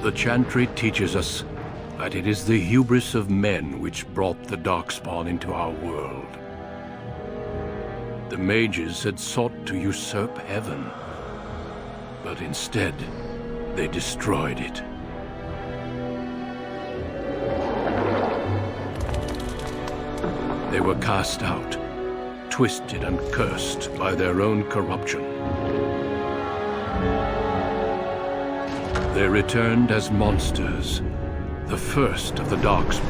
The chantry teaches us that it is the hubris of men which brought the Darkspawn into our world. The mages had sought to usurp heaven, but instead, they destroyed it. They were cast out, twisted and cursed by their own corruption. They returned as monsters, the first of the Darkspawn.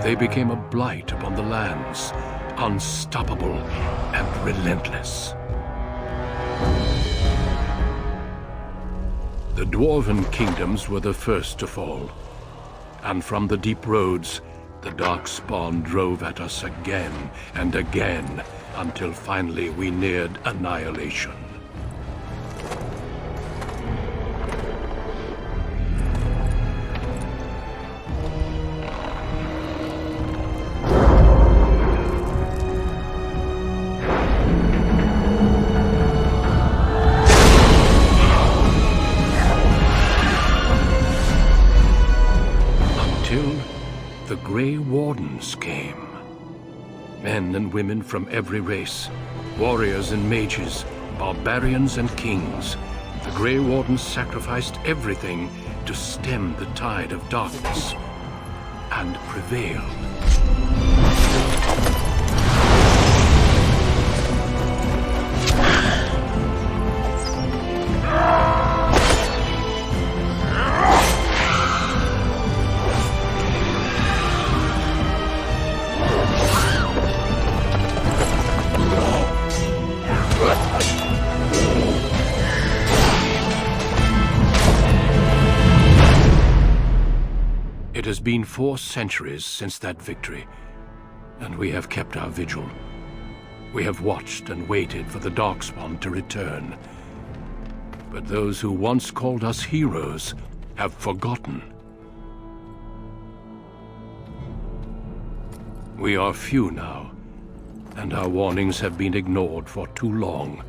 They became a blight upon the lands, unstoppable and relentless. The Dwarven kingdoms were the first to fall, and from the deep roads, the Darkspawn drove at us again and again, until finally we neared annihilation. The Grey Wardens came. Men and women from every race, warriors and mages, barbarians and kings. The Grey Wardens sacrificed everything to stem the tide of darkness, and prevailed. It has been 4 centuries since that victory, and we have kept our vigil. We have watched and waited for the Darkspawn to return. But those who once called us heroes have forgotten. We are few now, and our warnings have been ignored for too long.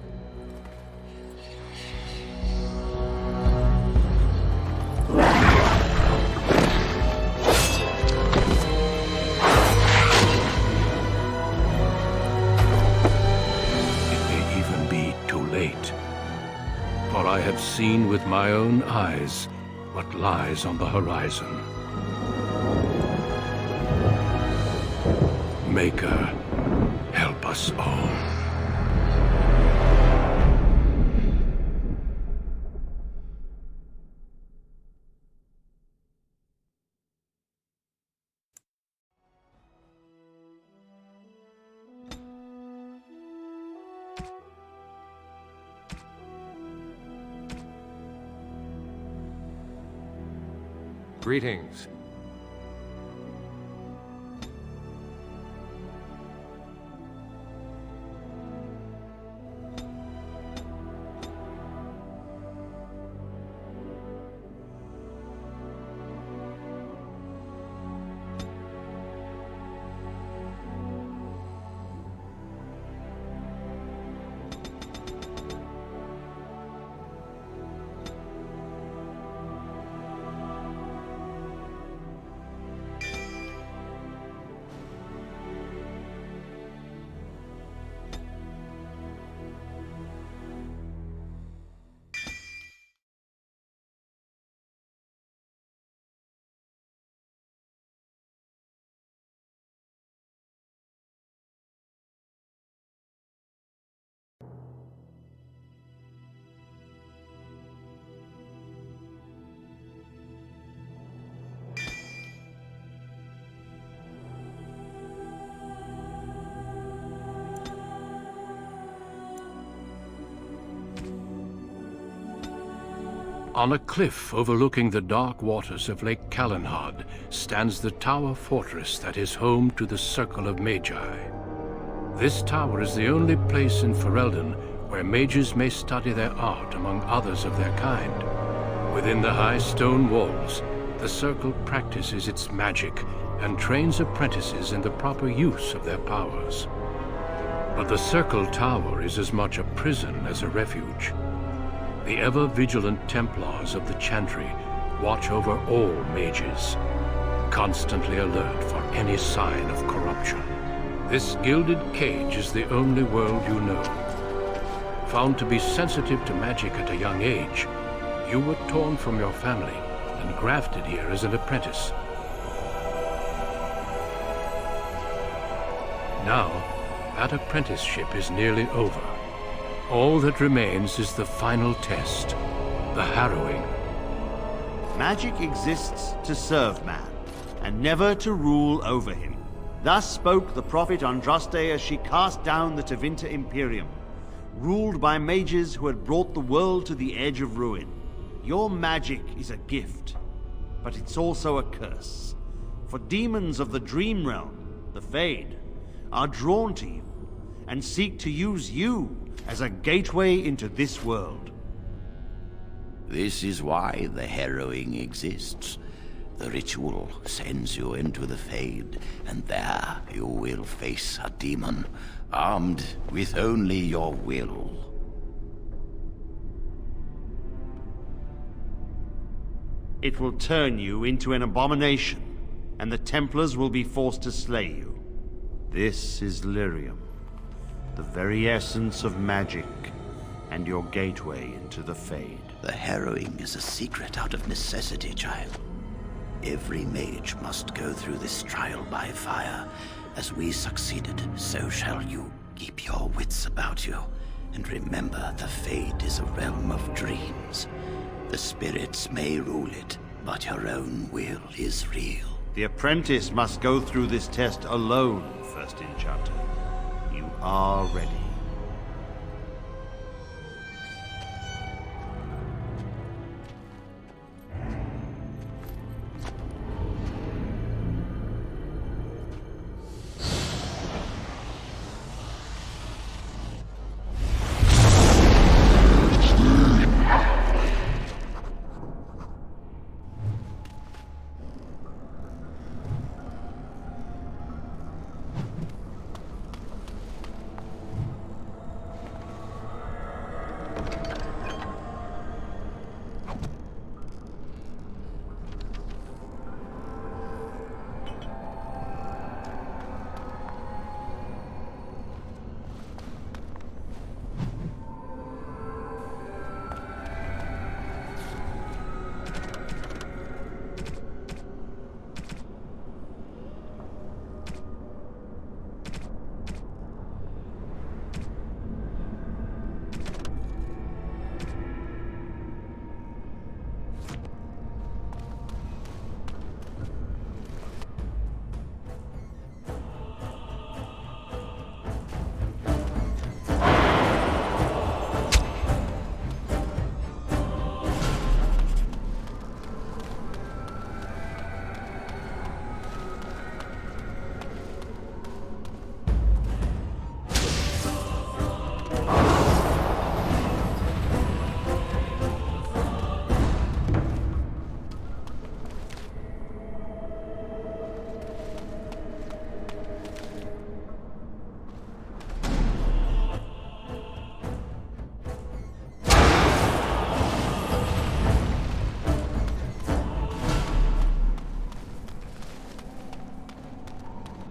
For I have seen with my own eyes what lies on the horizon. Maker, help us all. Greetings. On a cliff overlooking the dark waters of Lake Calenhad stands the tower fortress that is home to the Circle of Magi. This tower is the only place in Ferelden where mages may study their art among others of their kind. Within the high stone walls, the Circle practices its magic and trains apprentices in the proper use of their powers. But the Circle Tower is as much a prison as a refuge. The ever-vigilant Templars of the Chantry watch over all mages, constantly alert for any sign of corruption. This gilded cage is the only world you know. Found to be sensitive to magic at a young age, you were torn from your family and grafted here as an apprentice. Now, that apprenticeship is nearly over. All that remains is the final test, the harrowing. Magic exists to serve man, and never to rule over him. Thus spoke the prophet Andraste as she cast down the Tevinter Imperium, ruled by mages who had brought the world to the edge of ruin. Your magic is a gift, but it's also a curse. For demons of the Dream Realm, the Fade, are drawn to you, and seek to use you as a gateway into this world. This is why the harrowing exists. The ritual sends you into the Fade, and there you will face a demon, armed with only your will. It will turn you into an abomination, and the Templars will be forced to slay you. This is Lyrium, the very essence of magic, and your gateway into the Fade. The harrowing is a secret out of necessity, child. Every mage must go through this trial by fire. As we succeeded, so shall you. Keep your wits about you, and remember the Fade is a realm of dreams. The spirits may rule it, but your own will is real. The apprentice must go through this test alone, First Enchanter. You are ready.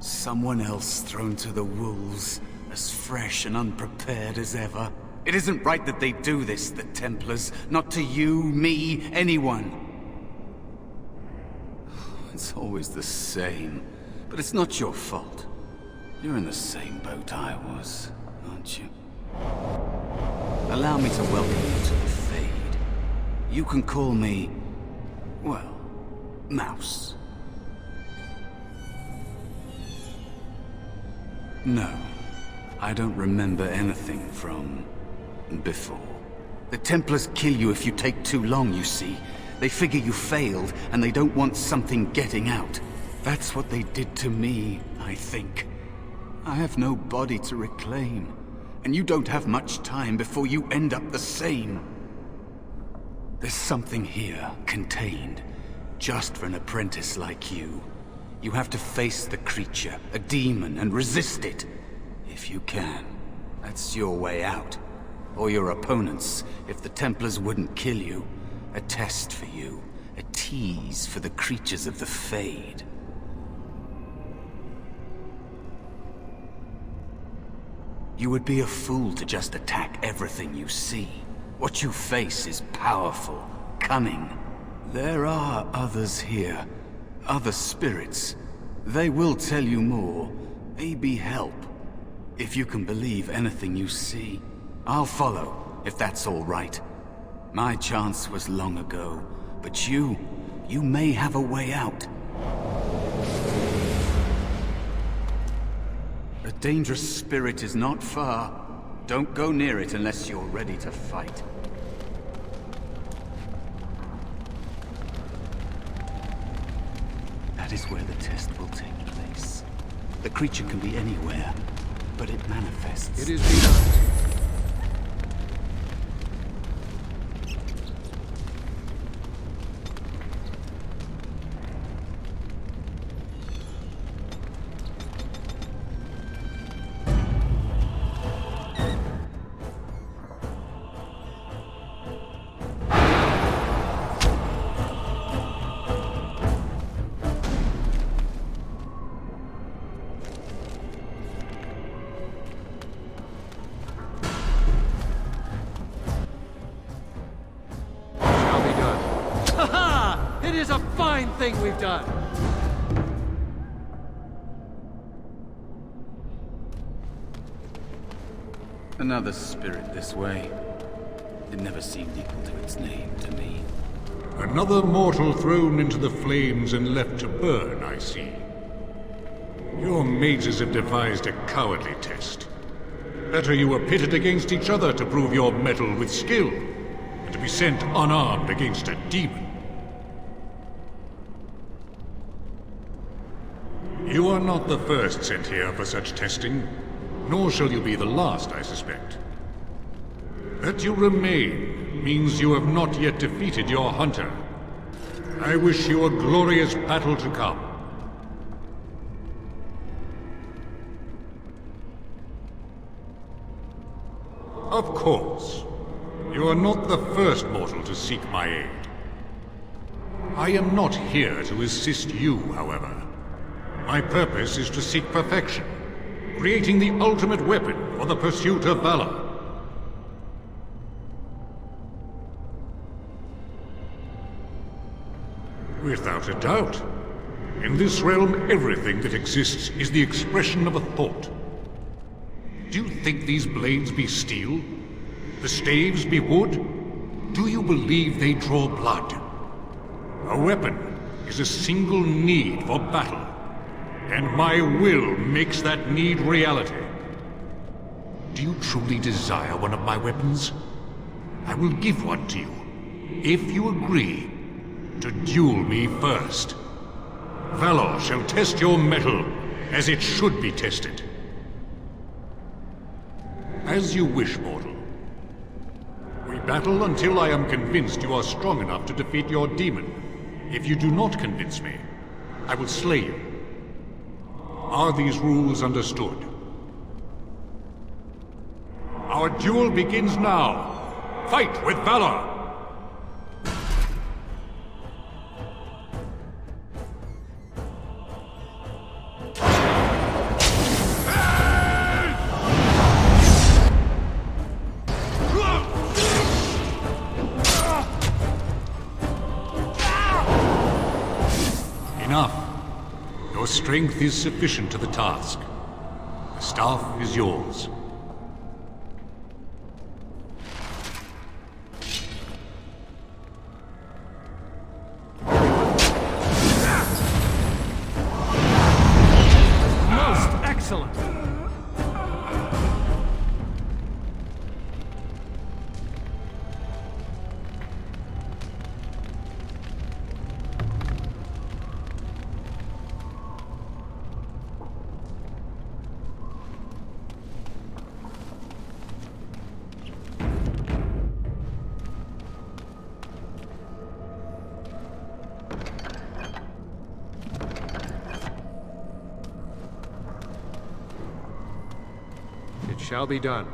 Someone else thrown to the wolves, as fresh and unprepared as ever. It isn't right that they do this, the Templars. Not to you, me, anyone. It's always the same. But it's not your fault. You're in the same boat I was, aren't you? Allow me to welcome you to the Fade. You can call me, well, Mouse. No, I don't remember anything from before. The Templars kill you if you take too long, you see. They figure you failed, and they don't want something getting out. That's what they did to me, I think. I have no body to reclaim, and you don't have much time before you end up the same. There's something here, contained, just for an apprentice like you. You have to face the creature, a demon, and resist it. If you can. That's your way out. Or your opponents, if the Templars wouldn't kill you. A test for you. A tease for the creatures of the Fade. You would be a fool to just attack everything you see. What you face is powerful, cunning. There are others here. Other spirits. They will tell you more. Maybe help. If you can believe anything you see. I'll follow, if that's all right. My chance was long ago, but you may have a way out. A dangerous spirit is not far. Don't go near it unless you're ready to fight. That is where the test will take place. The creature can be anywhere, but it manifests. It is begun. It is a fine thing we've done! Another spirit this way. It never seemed equal to its name to me. Another mortal thrown into the flames and left to burn, I see. Your mages have devised a cowardly test. Better you were pitted against each other to prove your mettle with skill, and to be sent unarmed against a demon. You are not the first sent here for such testing, nor shall you be the last, I suspect. That you remain means you have not yet defeated your hunter. I wish you a glorious battle to come. Of course. You are not the first mortal to seek my aid. I am not here to assist you, however. My purpose is to seek perfection, creating the ultimate weapon for the pursuit of valor. Without a doubt. In this realm, everything that exists is the expression of a thought. Do you think these blades be steel? The staves be wood? Do you believe they draw blood? A weapon is a single need for battle, and my will makes that need reality. Do you truly desire one of my weapons? I will give one to you, if you agree to duel me first. Valor shall test your mettle as it should be tested. As you wish, mortal. We battle until I am convinced you are strong enough to defeat your demon. If you do not convince me, I will slay you. Are these rules understood? Our duel begins now. Fight with valor! Enough. Your strength is sufficient to the task. The staff is yours. Most excellent! Shall be done.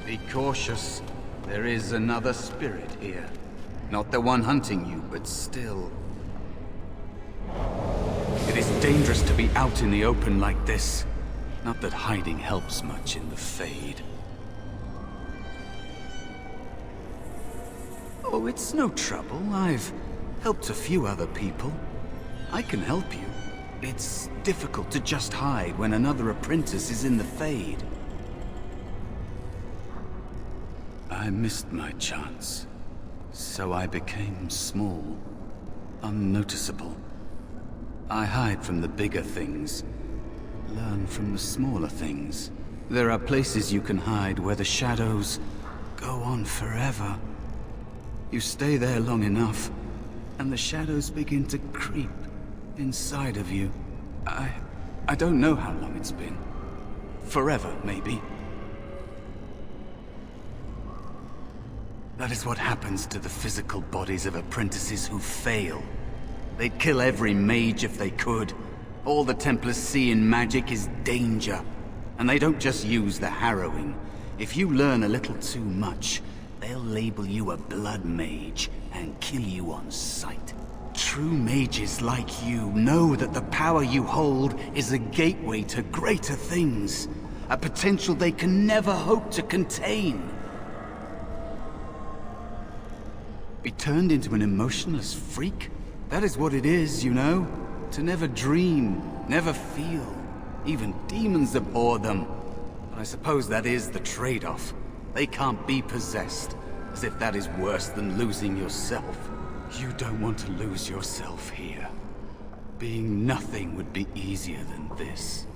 Be cautious. There is another spirit here. Not the one hunting you, but still. It is dangerous to be out in the open like this. Not that hiding helps much in the Fade. Oh, it's no trouble. I've helped a few other people. I can help you. It's difficult to just hide when another apprentice is in the Fade. I missed my chance, so I became small, unnoticeable. I hide from the bigger things, learn from the smaller things. There are places you can hide where the shadows go on forever. You stay there long enough, and the shadows begin to creep inside of you. I don't know how long it's been. Forever, maybe. That is what happens to the physical bodies of apprentices who fail. They'd kill every mage if they could. All the Templars see in magic is danger. And they don't just use the harrowing. If you learn a little too much, they'll label you a blood mage and kill you on sight. True mages like you know that the power you hold is a gateway to greater things. A potential they can never hope to contain. Be turned into an emotionless freak? That is what it is, you know? To never dream, never feel. Even demons abhor them. But I suppose that is the trade-off. They can't be possessed, as if that is worse than losing yourself. You don't want to lose yourself here. Being nothing would be easier than this.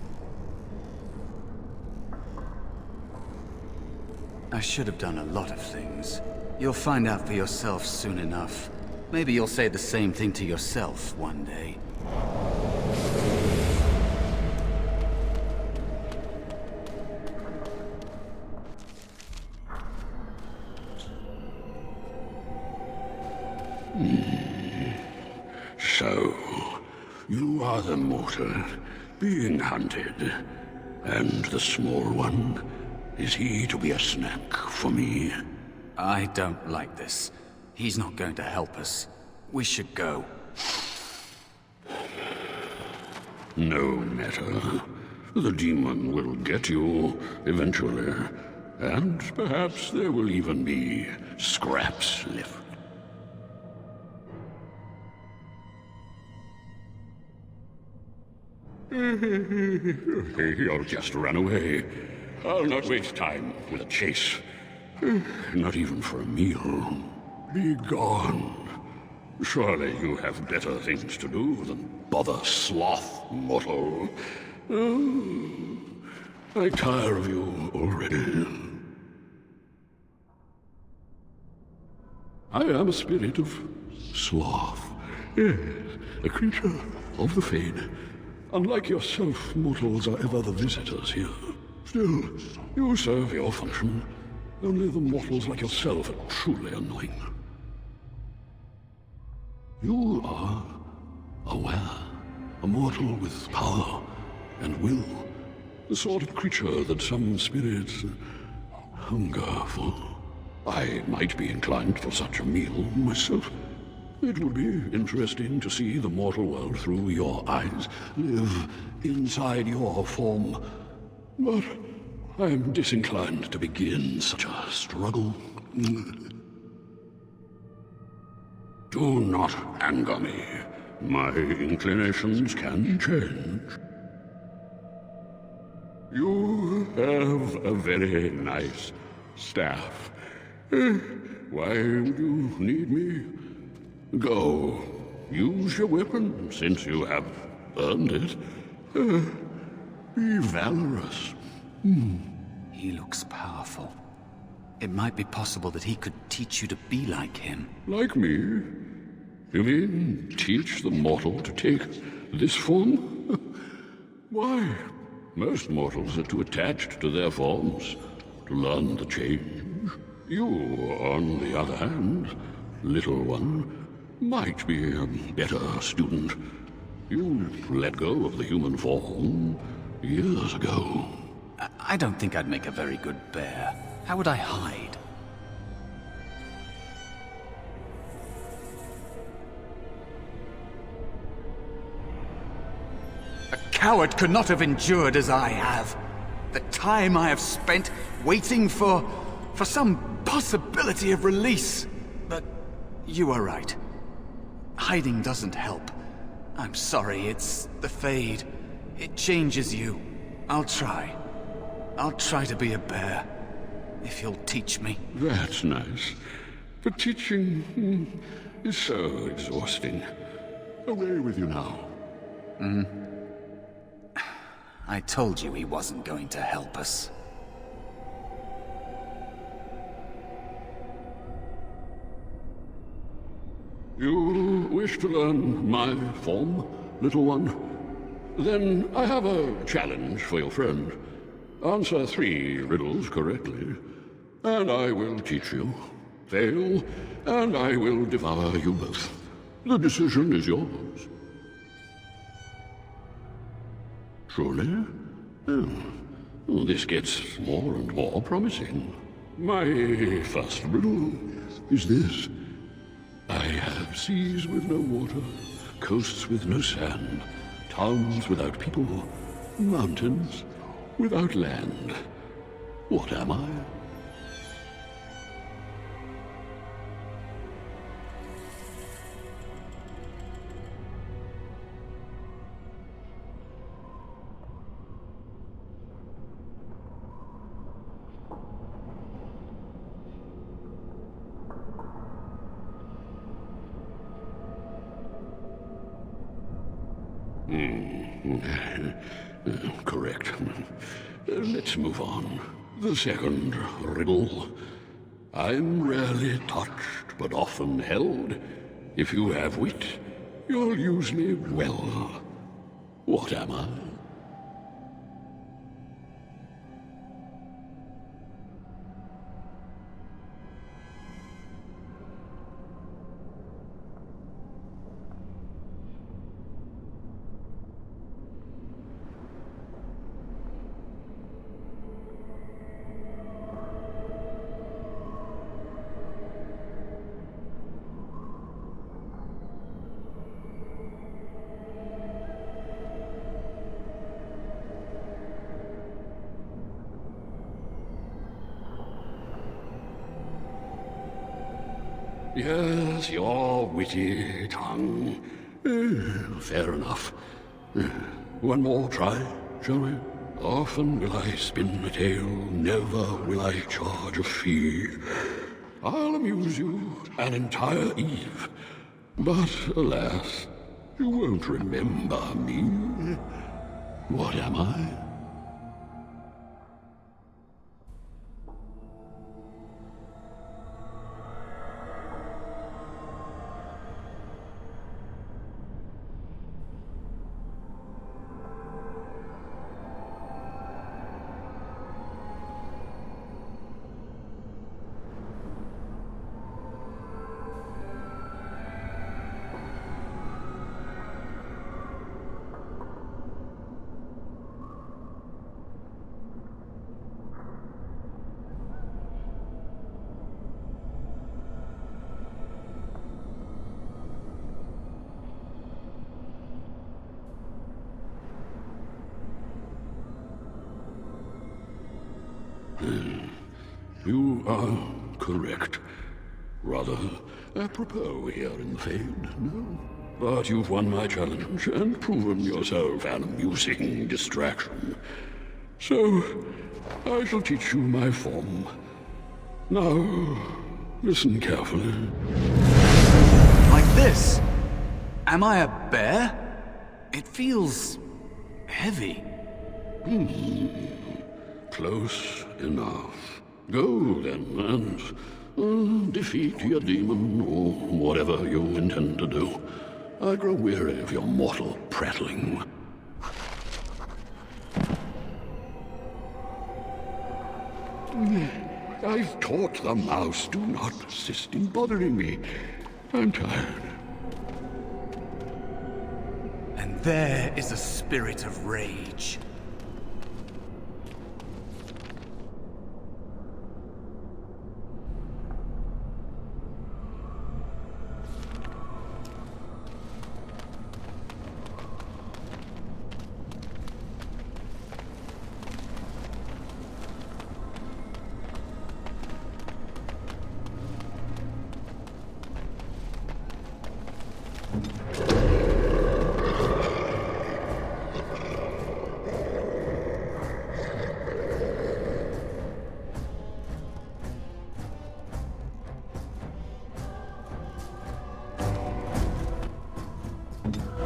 I should have done a lot of things. You'll find out for yourself soon enough. Maybe you'll say the same thing to yourself one day. So, you are the mortal being hunted. And the small one, is he to be a snack for me? I don't like this. He's not going to help us. We should go. No matter. The demon will get you eventually. And perhaps there will even be scraps left. You'll just run away. I'll not waste time with a chase. Not even for a meal. Be gone. Surely you have better things to do than bother sloth, mortal. Oh, I tire of you already. I am a spirit of sloth. Yes, a creature of the Fade. Unlike yourself, mortals are ever the visitors here. Still, you serve your function. Only the mortals like yourself are truly annoying. You are aware, a mortal with power and will. The sort of creature that some spirits hunger for. I might be inclined for such a meal myself. It would be interesting to see the mortal world through your eyes, live inside your form. But I am disinclined to begin such a struggle. Do not anger me. My inclinations can change. You have a very nice staff. Why would you need me? Go. Use your weapon, since you have earned it. Be valorous. He looks powerful. It might be possible that he could teach you to be like him. Like me? You mean teach the mortal to take this form? Why, most mortals are too attached to their forms to learn the change. You, on the other hand, little one, might be a better student. You let go of the human form years ago. I don't think I'd make a very good bear. How would I hide? A coward could not have endured as I have. The time I have spent waiting for some possibility of release. But you are right. Hiding doesn't help. I'm sorry, it's the Fade. It changes you. I'll try. I'll try to be a bear. If you'll teach me. That's nice. But teaching is so exhausting. Away with you now. I told you he wasn't going to help us. You wish to learn my form, little one? Then I have a challenge for your friend. Answer 3 riddles correctly, and I will teach you. Fail, and I will devour you both. The decision is yours. Truly? Oh, this gets more and more promising. My first riddle is this. I have seas with no water, coasts with no sand, towns without people, mountains without land. What am I? Correct. Let's move on. The second riddle. I'm rarely touched, but often held. If you have wit, you'll use me well. What am I? Yes, your witty tongue. Fair enough. One more try, shall we? Often will I spin a tale, never will I charge a fee. I'll amuse you an entire eve, but alas, you won't remember me. What am I? You are correct. Rather apropos here in the Fade, no? But you've won my challenge and proven yourself an amusing distraction. So, I shall teach you my form. Now, listen carefully. Like this? Am I a bear? It feels heavy. Close enough. Go then and defeat your demon or whatever you intend to do. I grow weary of your mortal prattling. I've taught the mouse, do not persist in bothering me. I'm tired. And there is a spirit of rage.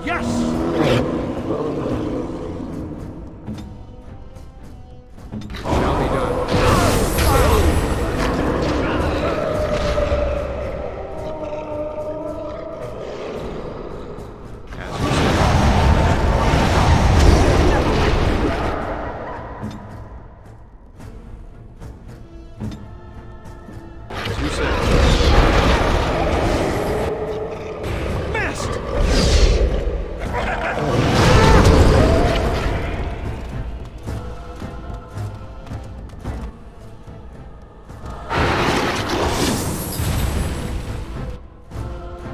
Yes! Shall be done. As you say. Missed!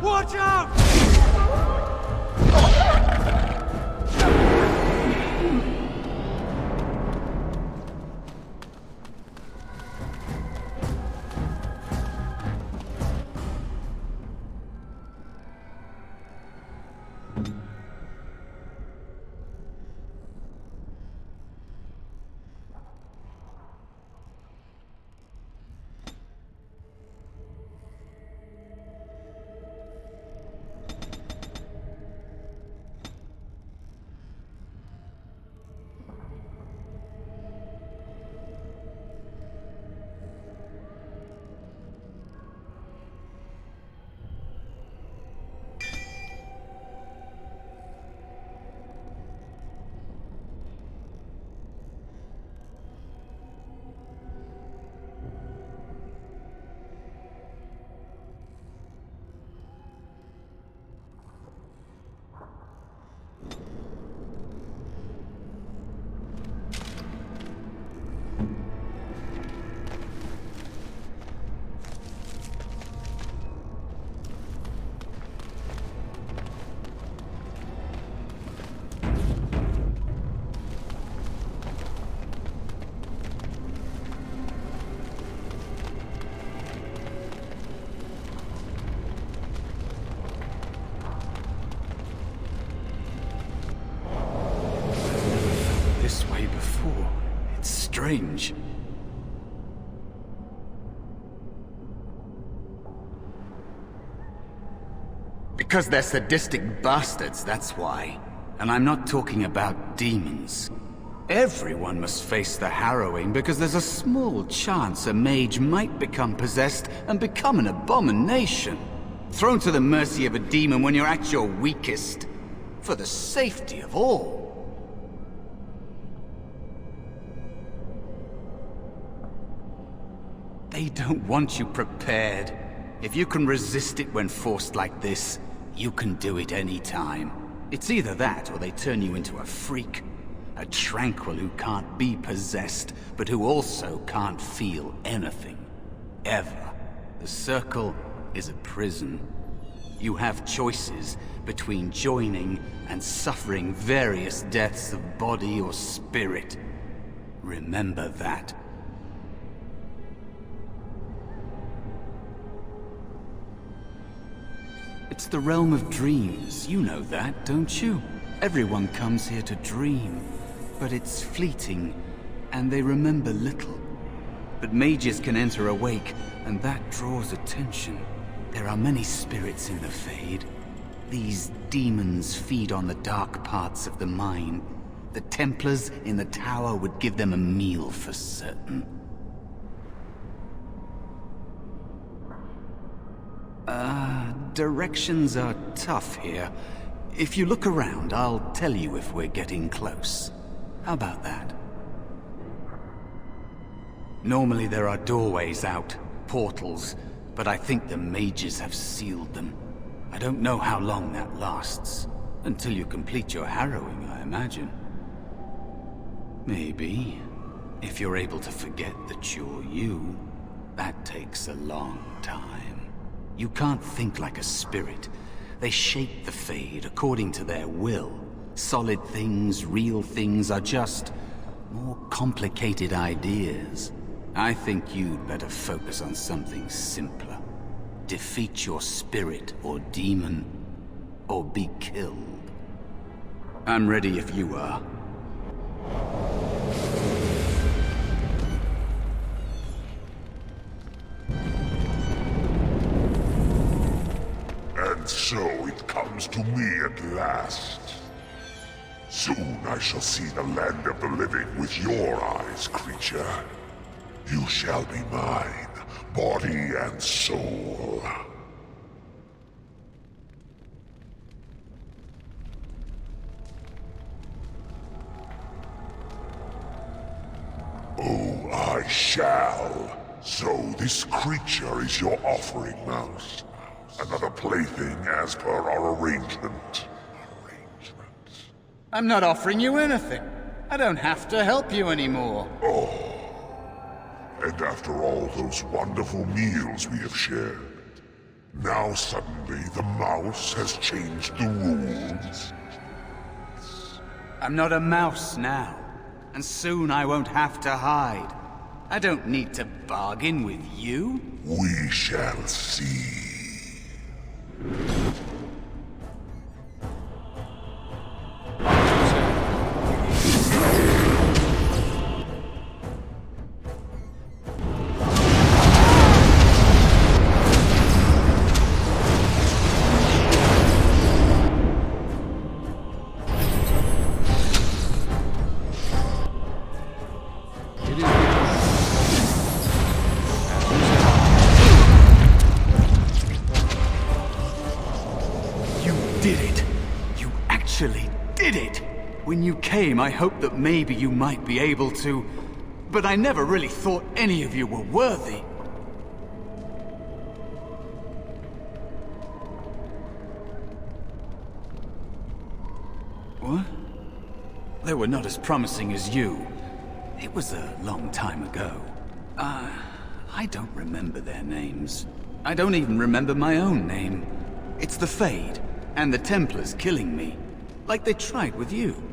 Watch out! This way before. It's strange. Because they're sadistic bastards, that's why. And I'm not talking about demons. Everyone must face the harrowing because there's a small chance a mage might become possessed and become an abomination. Thrown to the mercy of a demon when you're at your weakest. For the safety of all. They don't want you prepared. If you can resist it when forced like this, you can do it any time. It's either that or they turn you into a freak. A tranquil who can't be possessed, but who also can't feel anything. Ever. The circle is a prison. You have choices between joining and suffering various deaths of body or spirit. Remember that. It's the realm of dreams. You know that, don't you? Everyone comes here to dream, but it's fleeting, and they remember little. But mages can enter awake, and that draws attention. There are many spirits in the Fade. These demons feed on the dark parts of the mind. The Templars in the tower would give them a meal for certain. Directions are tough here. If you look around, I'll tell you if we're getting close. How about that? Normally there are doorways out, portals, but I think the mages have sealed them. I don't know how long that lasts. Until you complete your harrowing, I imagine. Maybe. If you're able to forget that you're you, that takes a long time. You can't think like a spirit. They shape the Fade according to their will. Solid things, real things are just more complicated ideas. I think you'd better focus on something simpler. Defeat your spirit or demon, or be killed. I'm ready if you are. And so it comes to me at last. Soon I shall see the land of the living with your eyes, creature. You shall be mine, body and soul. Oh, I shall. So this creature is your offering, Mouse. Another plaything as per our arrangement. I'm not offering you anything. I don't have to help you anymore. And after all those wonderful meals we have shared, now suddenly the mouse has changed the rules. I'm not a mouse now, and soon I won't have to hide. I don't need to bargain with you. We shall see. When you came, I hoped that maybe you might be able to, but I never really thought any of you were worthy. What? They were not as promising as you. It was a long time ago. I don't remember their names. I don't even remember my own name. It's the Fade, and the Templars killing me, like they tried with you.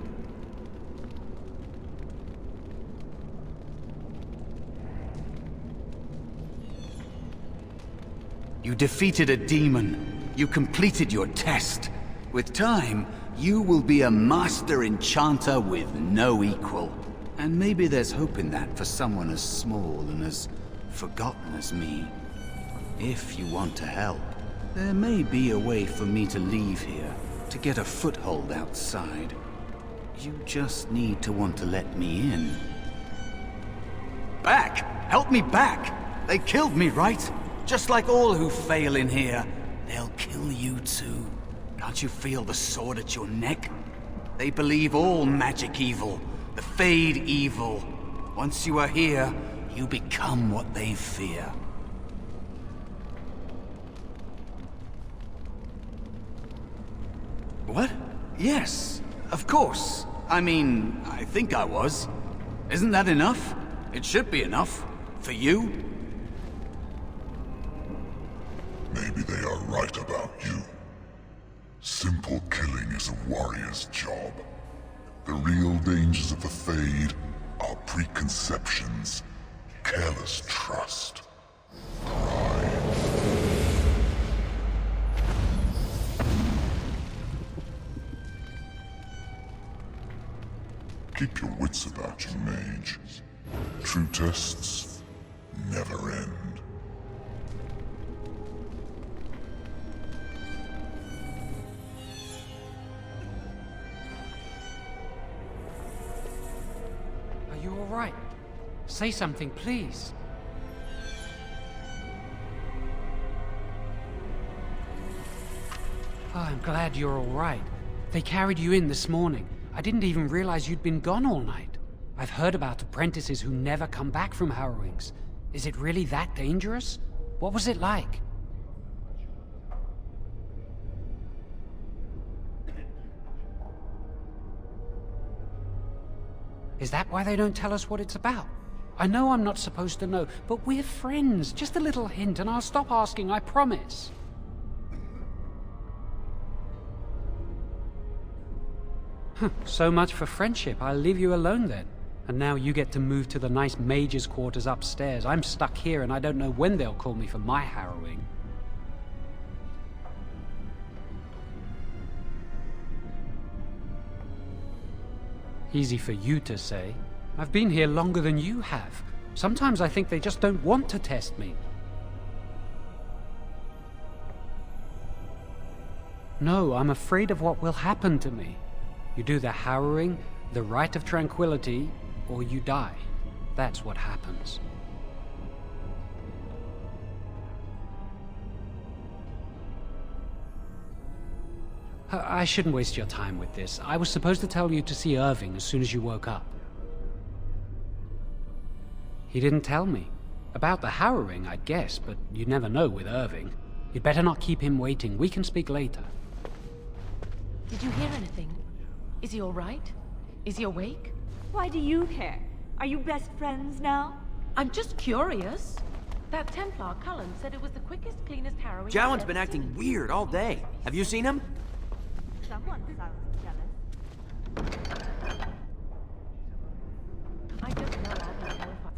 You defeated a demon. You completed your test. With time, you will be a master enchanter with no equal. And maybe there's hope in that for someone as small and as forgotten as me. If you want to help, there may be a way for me to leave here, to get a foothold outside. You just need to want to let me in. Back! Help me back! They killed me, right? Just like all who fail in here, they'll kill you too. Can't you feel the sword at your neck? They believe all magic evil, the Fade evil. Once you are here, you become what they fear. What? Yes, of course. I mean, I think I was. Isn't that enough? It should be enough. For you? Maybe they are right about you. Simple killing is a warrior's job. The real dangers of the Fade are preconceptions, careless trust, pride. Keep your wits about you, Mage. True tests never end. Are you all right? Say something, please. Oh, I'm glad you're all right. They carried you in this morning. I didn't even realize you'd been gone all night. I've heard about apprentices who never come back from harrowings. Is it really that dangerous? What was it like? Is that why they don't tell us what it's about? I know I'm not supposed to know, but we're friends. Just a little hint and I'll stop asking, I promise. So much for friendship. I'll leave you alone then. And now you get to move to the nice mage's quarters upstairs. I'm stuck here and I don't know when they'll call me for my harrowing. Easy for you to say. I've been here longer than you have. Sometimes I think they just don't want to test me. No, I'm afraid of what will happen to me. You do the harrowing, the rite of tranquility, or you die. That's what happens. I shouldn't waste your time with this. I was supposed to tell you to see Irving as soon as you woke up. He didn't tell me. About the harrowing, I'd guess, but you never know with Irving. You'd better not keep him waiting. We can speak later. Did you hear anything? Is he all right? Is he awake? Why do you care? Are you best friends now? I'm just curious. That Templar, Cullen, said it was the quickest, cleanest harrowing. Jowen's been acting weird all day. Have you seen him? Someone sounds jealous. I just know I'll be terrified.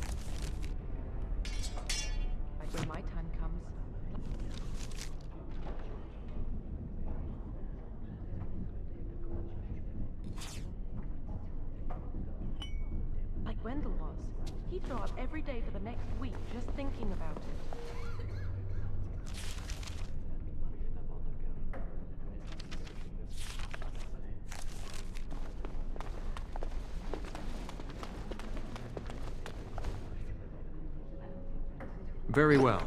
When my time comes. Like Wendell was. He'd throw up every day for the next week just thinking about it. Very well.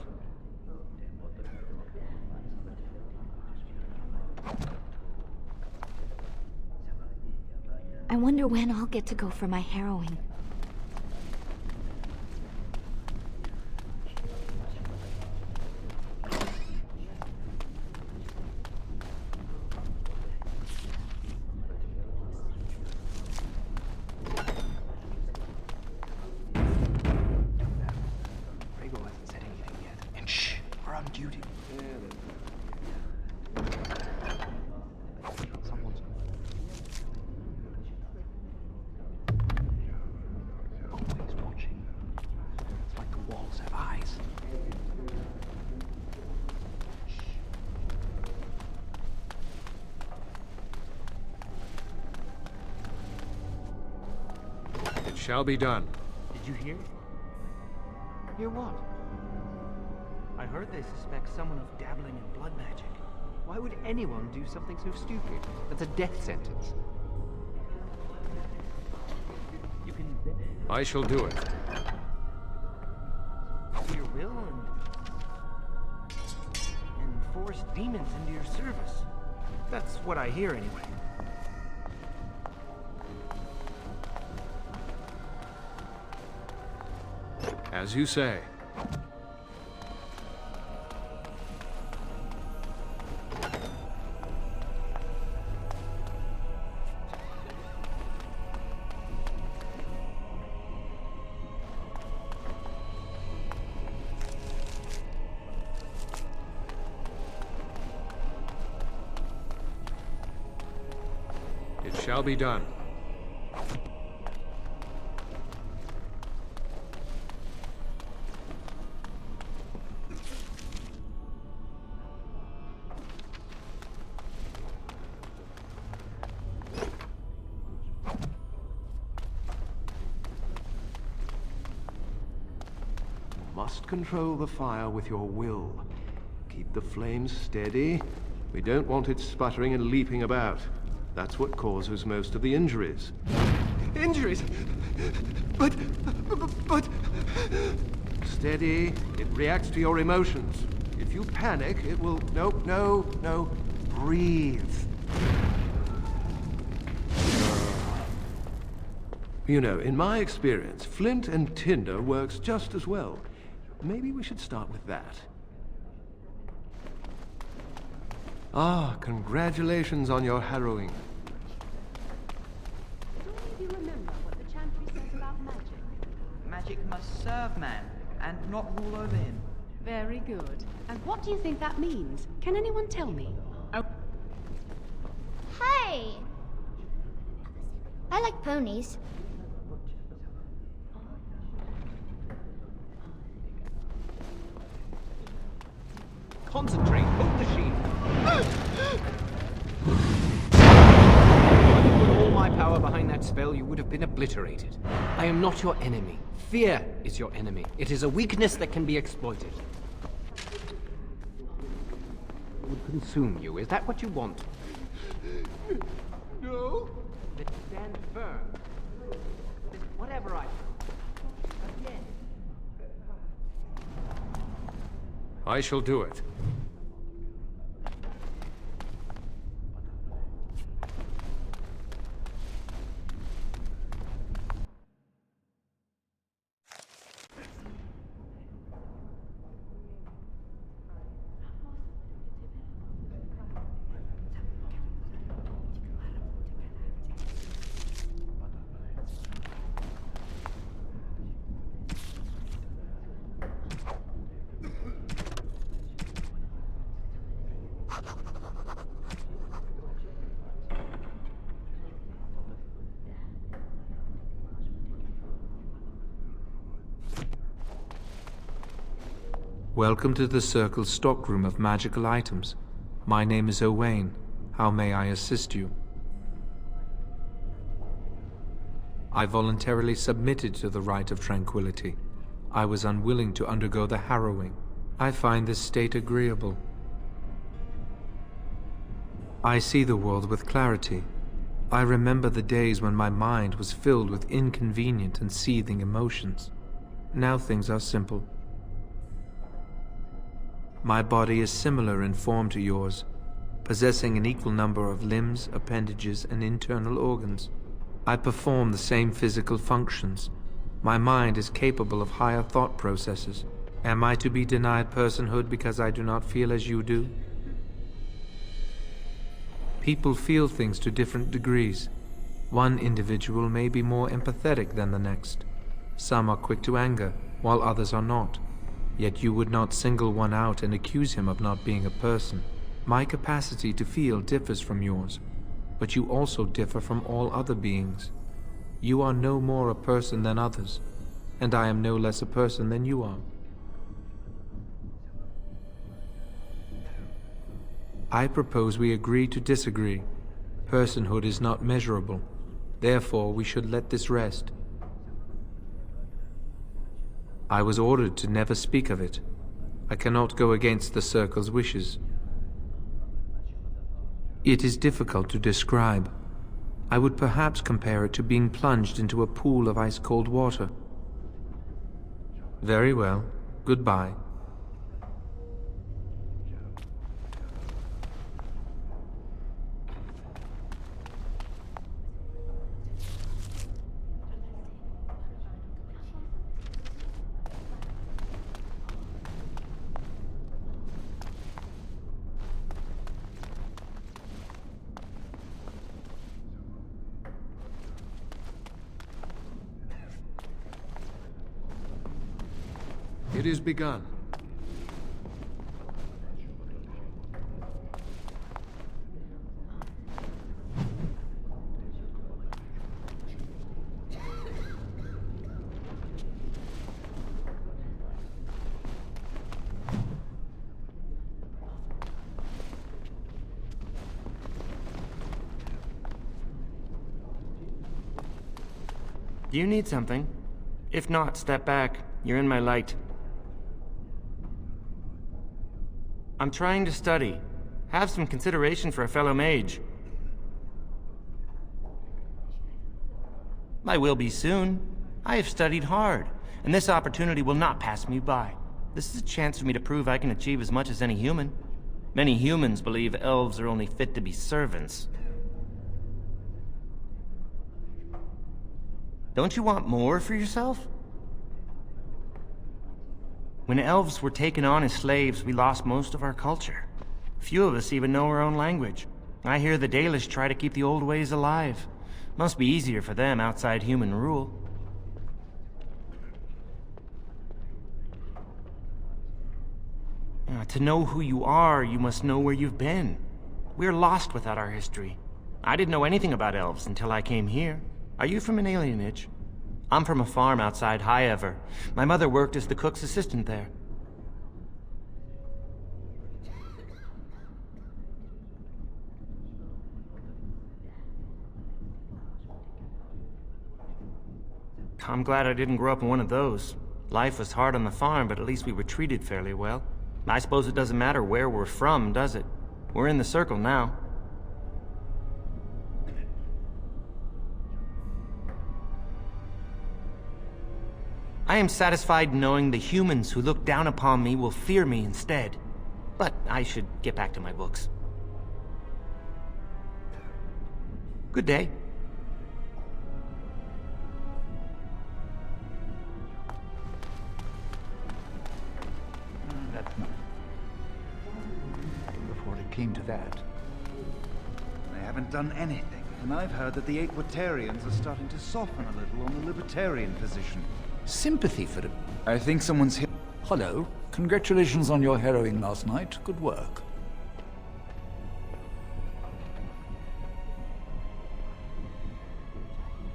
I wonder when I'll get to go for my harrowing. It shall be done. Did you hear? Hear what? I heard they suspect someone of dabbling in blood magic. Why would anyone do something so stupid? That's a death sentence. You can I shall do it. do your will and force demons into your service. That's what I hear anyway. As you say. It shall be done. must control the fire with your will. Keep the flames steady. We don't want it sputtering and leaping about. That's what causes most of the injuries. Injuries? But... Steady. It reacts to your emotions. If you panic, it will... No. Breathe. You know, in my experience, flint and tinder works just as well. Maybe we should start with that. Ah, congratulations on your harrowing. Do any of you remember what the chantry says about magic? Magic must serve man, and not rule over him. Very good. And what do you think that means? Can anyone tell me? Oh. Hey! I like ponies. Concentrate, hold the sheep. With all my power behind that spell, you would have been obliterated. I am not your enemy. Fear is your enemy. It is a weakness that can be exploited. It would consume you. Is that what you want? No. Then stand firm. Whatever I... Again. I shall do it. Welcome to the Circle's stockroom of magical items. My name is Owain. How may I assist you? I voluntarily submitted to the right of tranquility. I was unwilling to undergo the harrowing. I find this state agreeable. I see the world with clarity. I remember the days when my mind was filled with inconvenient and seething emotions. Now things are simple. My body is similar in form to yours, possessing an equal number of limbs, appendages, and internal organs. I perform the same physical functions. My mind is capable of higher thought processes. Am I to be denied personhood because I do not feel as you do? People feel things to different degrees. One individual may be more empathetic than the next. Some are quick to anger, while others are not. Yet you would not single one out and accuse him of not being a person. My capacity to feel differs from yours, but you also differ from all other beings. You are no more a person than others, and I am no less a person than you are. I propose we agree to disagree. Personhood is not measurable. Therefore, we should let this rest. I was ordered to never speak of it. I cannot go against the Circle's wishes. It is difficult to describe. I would perhaps compare it to being plunged into a pool of ice-cold water. Very well. Goodbye. It is begun. You need something? If not, step back. You're in my light. I'm trying to study. Have some consideration for a fellow mage. I will be soon. I have studied hard, and this opportunity will not pass me by. This is a chance for me to prove I can achieve as much as any human. Many humans believe elves are only fit to be servants. Don't you want more for yourself? When elves were taken on as slaves, we lost most of our culture. Few of us even know our own language. I hear the Dalish try to keep the old ways alive. Must be easier for them outside human rule. To know who you are, you must know where you've been. We're lost without our history. I didn't know anything about elves until I came here. Are you from an alienage? I'm from a farm outside Highever. My mother worked as the cook's assistant there. I'm glad I didn't grow up in one of those. Life was hard on the farm, but at least we were treated fairly well. I suppose it doesn't matter where we're from, does it? We're in the circle now. I am satisfied knowing the humans who look down upon me will fear me instead. But I should get back to my books. Good day. Before it came to that. They haven't done anything, and I've heard that the Equitarians are starting to soften a little on the libertarian position. Sympathy for it. I think someone's here. Hello. Congratulations on your harrowing last night. Good work.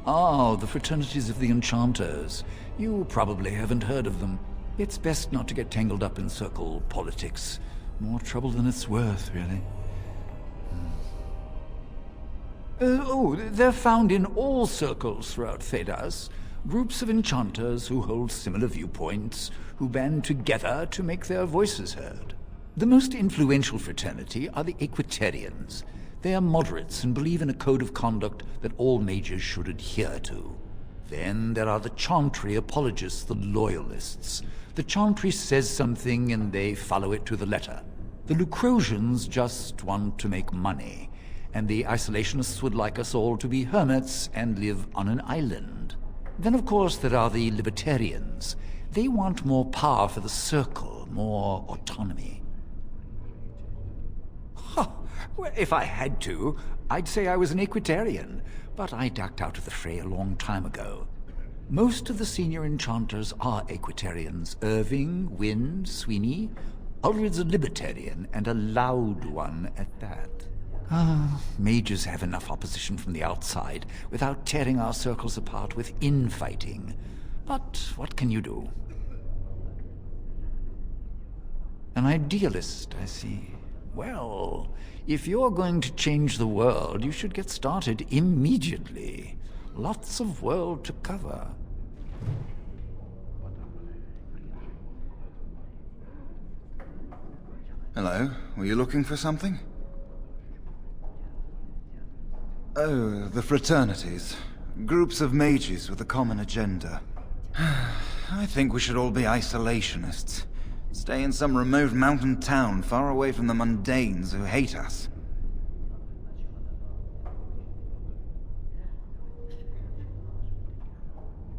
Ah, the fraternities of the Enchanters. You probably haven't heard of them. It's best not to get tangled up in circle politics. More trouble than it's worth, really. They're found in all circles throughout Thedas. Groups of enchanters who hold similar viewpoints, who band together to make their voices heard. The most influential fraternity are the Equitarians. They are moderates and believe in a code of conduct that all mages should adhere to. Then there are the Chantry apologists, the Loyalists. The Chantry says something and they follow it to the letter. The Lucrosians just want to make money, and the Isolationists would like us all to be hermits and live on an island. Then, of course, there are the Libertarians. They want more power for the Circle, more autonomy. Huh. Well, if I had to, I'd say I was an Equitarian, but I ducked out of the fray a long time ago. Most of the senior enchanters are Equitarians. Irving, Wynne, Sweeney. Ulrid's a Libertarian, and a loud one at that. Mages have enough opposition from the outside without tearing our circles apart with infighting. But what can you do? An idealist, I see. Well, if you're going to change the world, you should get started immediately. Lots of world to cover. Hello, were you looking for something? Oh, the fraternities. Groups of mages with a common agenda. I think we should all be isolationists. Stay in some remote mountain town far away from the mundanes who hate us.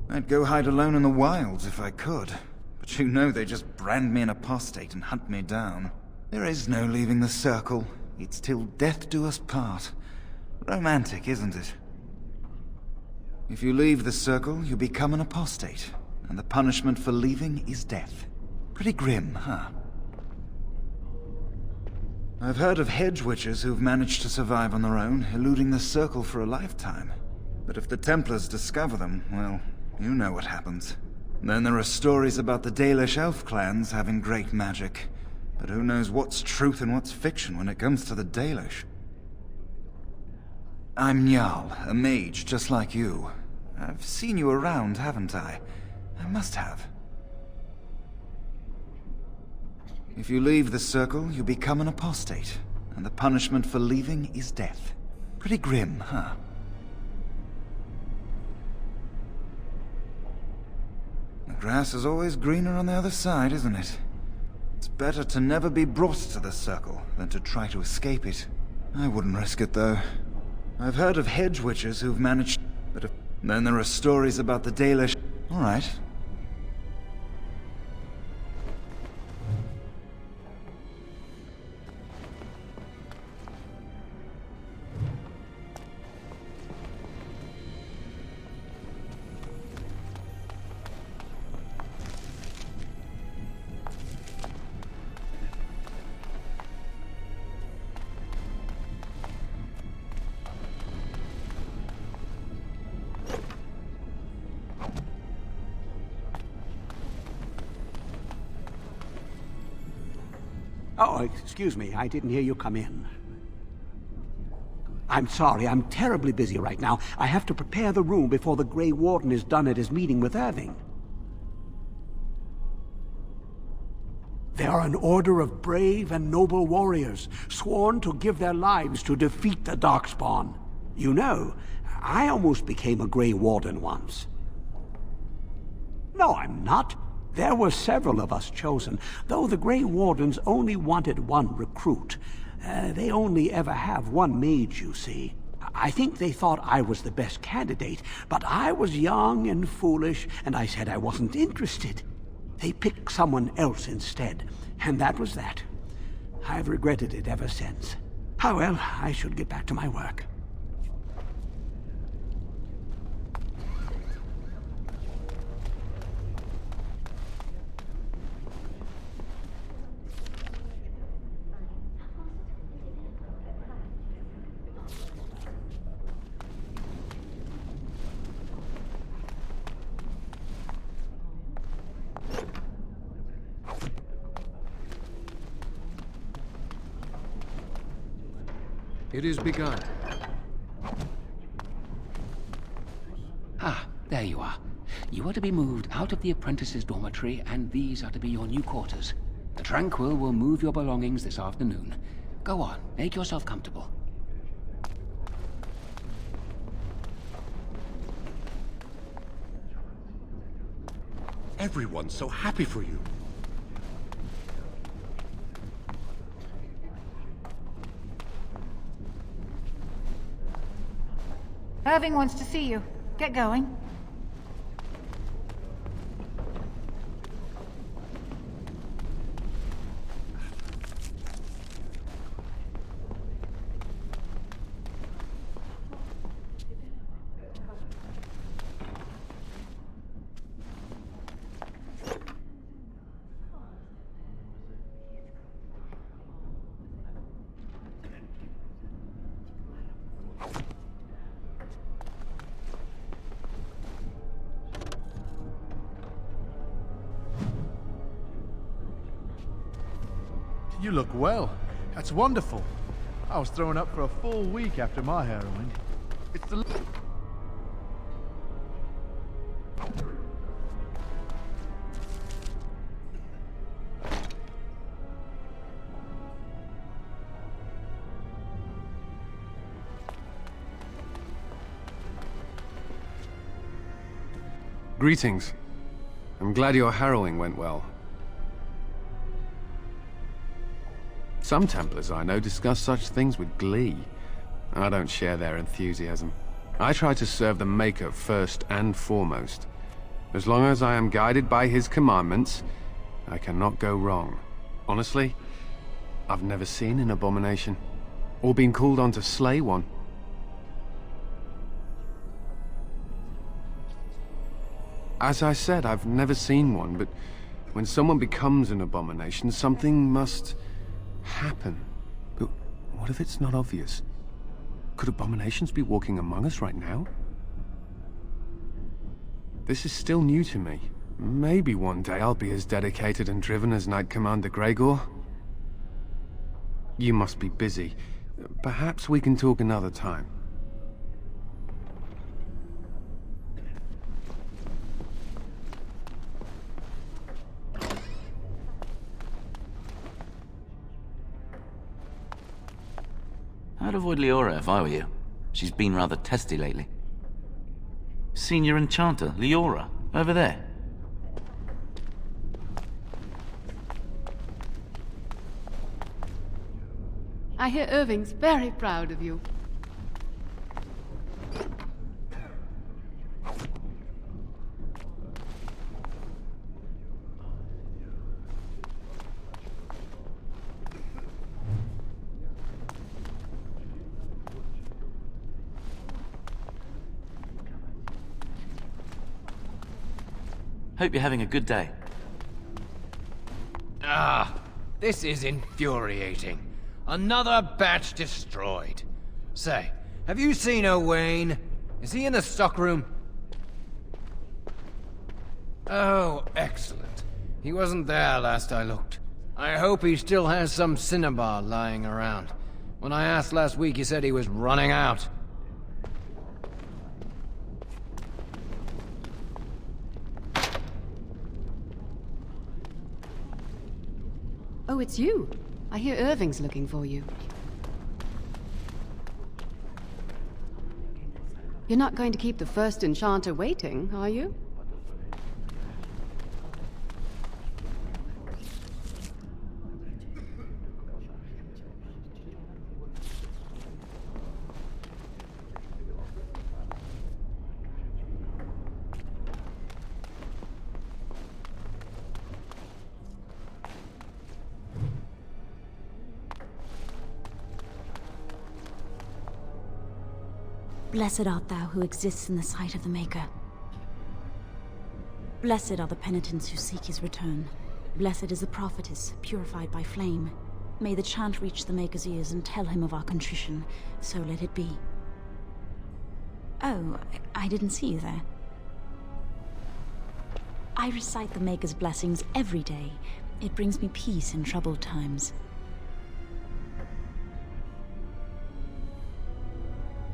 I'd go hide alone in the wilds if I could. But you know they just brand me an apostate and hunt me down. There is no leaving the circle. It's till death do us part. Romantic, isn't it? If you leave the circle, you become an apostate, and the punishment for leaving is death. Pretty grim, huh? I've heard of hedge witches who've managed to survive on their own, eluding the circle for a lifetime. But if the Templars discover them, well, you know what happens. Then there are stories about the Dalish elf clans having great magic. But who knows what's truth and what's fiction when it comes to the Dalish? I'm Njal, a mage just like you. I've seen you around, haven't I? I must have. If you leave the circle, you become an apostate, and the punishment for leaving is death. Pretty grim, huh? The grass is always greener on the other side, isn't it? It's better to never be brought to the circle than to try to escape it. I wouldn't risk it, though. I've heard of hedge witches who've managed, but then there are stories about the Dalish. All right. Oh, excuse me. I didn't hear you come in. I'm sorry. I'm terribly busy right now. I have to prepare the room before the Grey Warden is done at his meeting with Irving. They are an order of brave and noble warriors, sworn to give their lives to defeat the Darkspawn. You know, I almost became a Grey Warden once. No, I'm not. There were several of us chosen, though the Grey Wardens only wanted one recruit. They only ever have one mage, you see. I think they thought I was the best candidate, but I was young and foolish, and I said I wasn't interested. They picked someone else instead, and that was that. I've regretted it ever since. Ah, well, I should get back to my work. It is begun. Ah, there you are. You are to be moved out of the apprentices' dormitory, and these are to be your new quarters. The Tranquil will move your belongings this afternoon. Go on, make yourself comfortable. Everyone's so happy for you. Irving wants to see you. Get going. You look well. That's wonderful. I was thrown up for a full week after my heroin. It's the... Greetings. I'm glad your harrowing went well. Some Templars I know discuss such things with glee. I don't share their enthusiasm. I try to serve the Maker first and foremost. As long as I am guided by his commandments, I cannot go wrong. Honestly, I've never seen an abomination, or been called on to slay one. As I said, I've never seen one, but when someone becomes an abomination, something must happen. But what if it's not obvious? Could abominations be walking among us right now? This is still new to me. Maybe one day I'll be as dedicated and driven as Knight Commander Gregor. You must be busy. Perhaps we can talk another time. I'd avoid Leora if I were you. She's been rather testy lately. Senior Enchanter, Leora, over there. I hear Irving's very proud of you. Hope you're having a good day. Ah, this is infuriating. Another batch destroyed. Say, have you seen Owain? Is he in the stockroom? Oh, excellent. He wasn't there last I looked. I hope he still has some cinnabar lying around. When I asked last week, he said he was running out. Oh, it's you. I hear Irving's looking for you. You're not going to keep the first enchanter waiting, are you? Blessed art thou who exists in the sight of the Maker. Blessed are the penitents who seek his return. Blessed is the prophetess, purified by flame. May the chant reach the Maker's ears and tell him of our contrition, so let it be. Oh, I didn't see you there. I recite the Maker's blessings every day. It brings me peace in troubled times.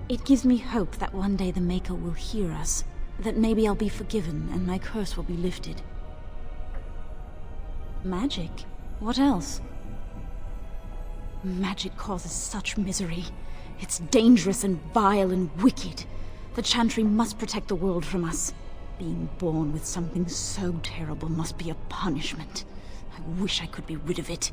It gives me hope that one day the Maker will hear us, that maybe I'll be forgiven and my curse will be lifted. Magic? What else? Magic causes such misery. It's dangerous and vile and wicked. The Chantry must protect the world from us. Being born with something so terrible must be a punishment. I wish I could be rid of it.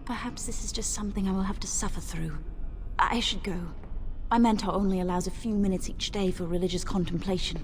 Perhaps this is just something I will have to suffer through. I should go. My mentor only allows a few minutes each day for religious contemplation.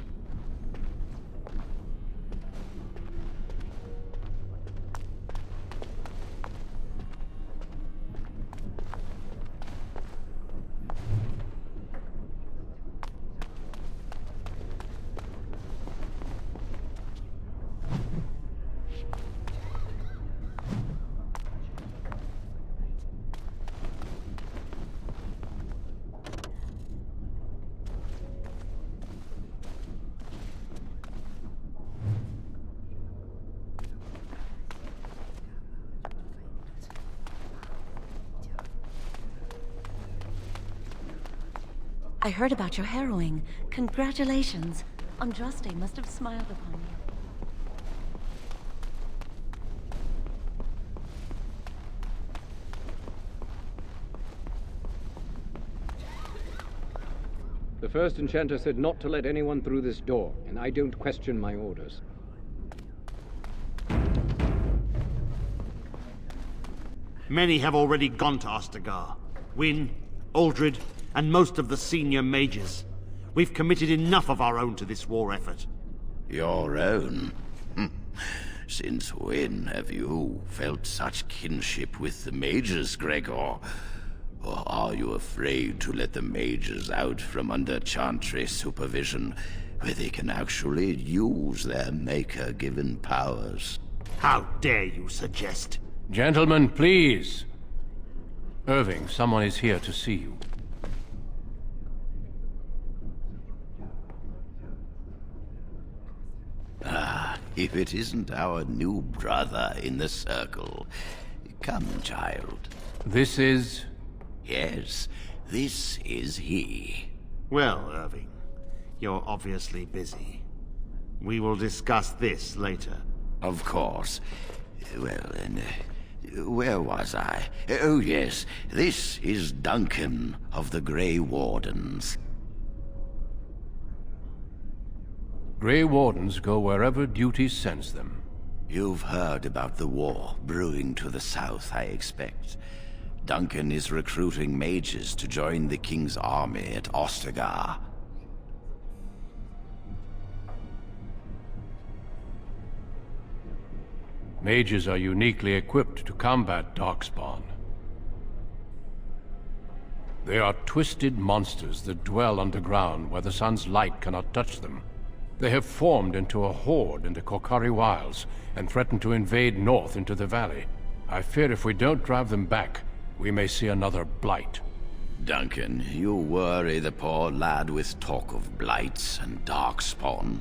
I heard about your harrowing. Congratulations. Andraste must have smiled upon you. The first enchanter said not to let anyone through this door, and I don't question my orders. Many have already gone to Ostagar. Wynne, Aldred, and most of the senior mages. We've committed enough of our own to this war effort. Your own? Since when have you felt such kinship with the mages, Gregor? Or are you afraid to let the mages out from under Chantry supervision, where they can actually use their Maker-given powers? How dare you suggest? Gentlemen, please. Irving, someone is here to see you. Ah, if it isn't our new brother in the circle. Come, child. This is... Yes, this is he. Well, Irving, you're obviously busy. We will discuss this later. Of course. Well, then, where was I? Oh, yes. This is Duncan of the Grey Wardens. Grey Wardens go wherever duty sends them. You've heard about the war brewing to the south, I expect. Duncan is recruiting mages to join the King's army at Ostagar. Mages are uniquely equipped to combat Darkspawn. They are twisted monsters that dwell underground where the sun's light cannot touch them. They have formed into a horde in the Korkari Wilds and threaten to invade north into the valley. I fear if we don't drive them back, we may see another blight. Duncan, you worry the poor lad with talk of blights and Darkspawn.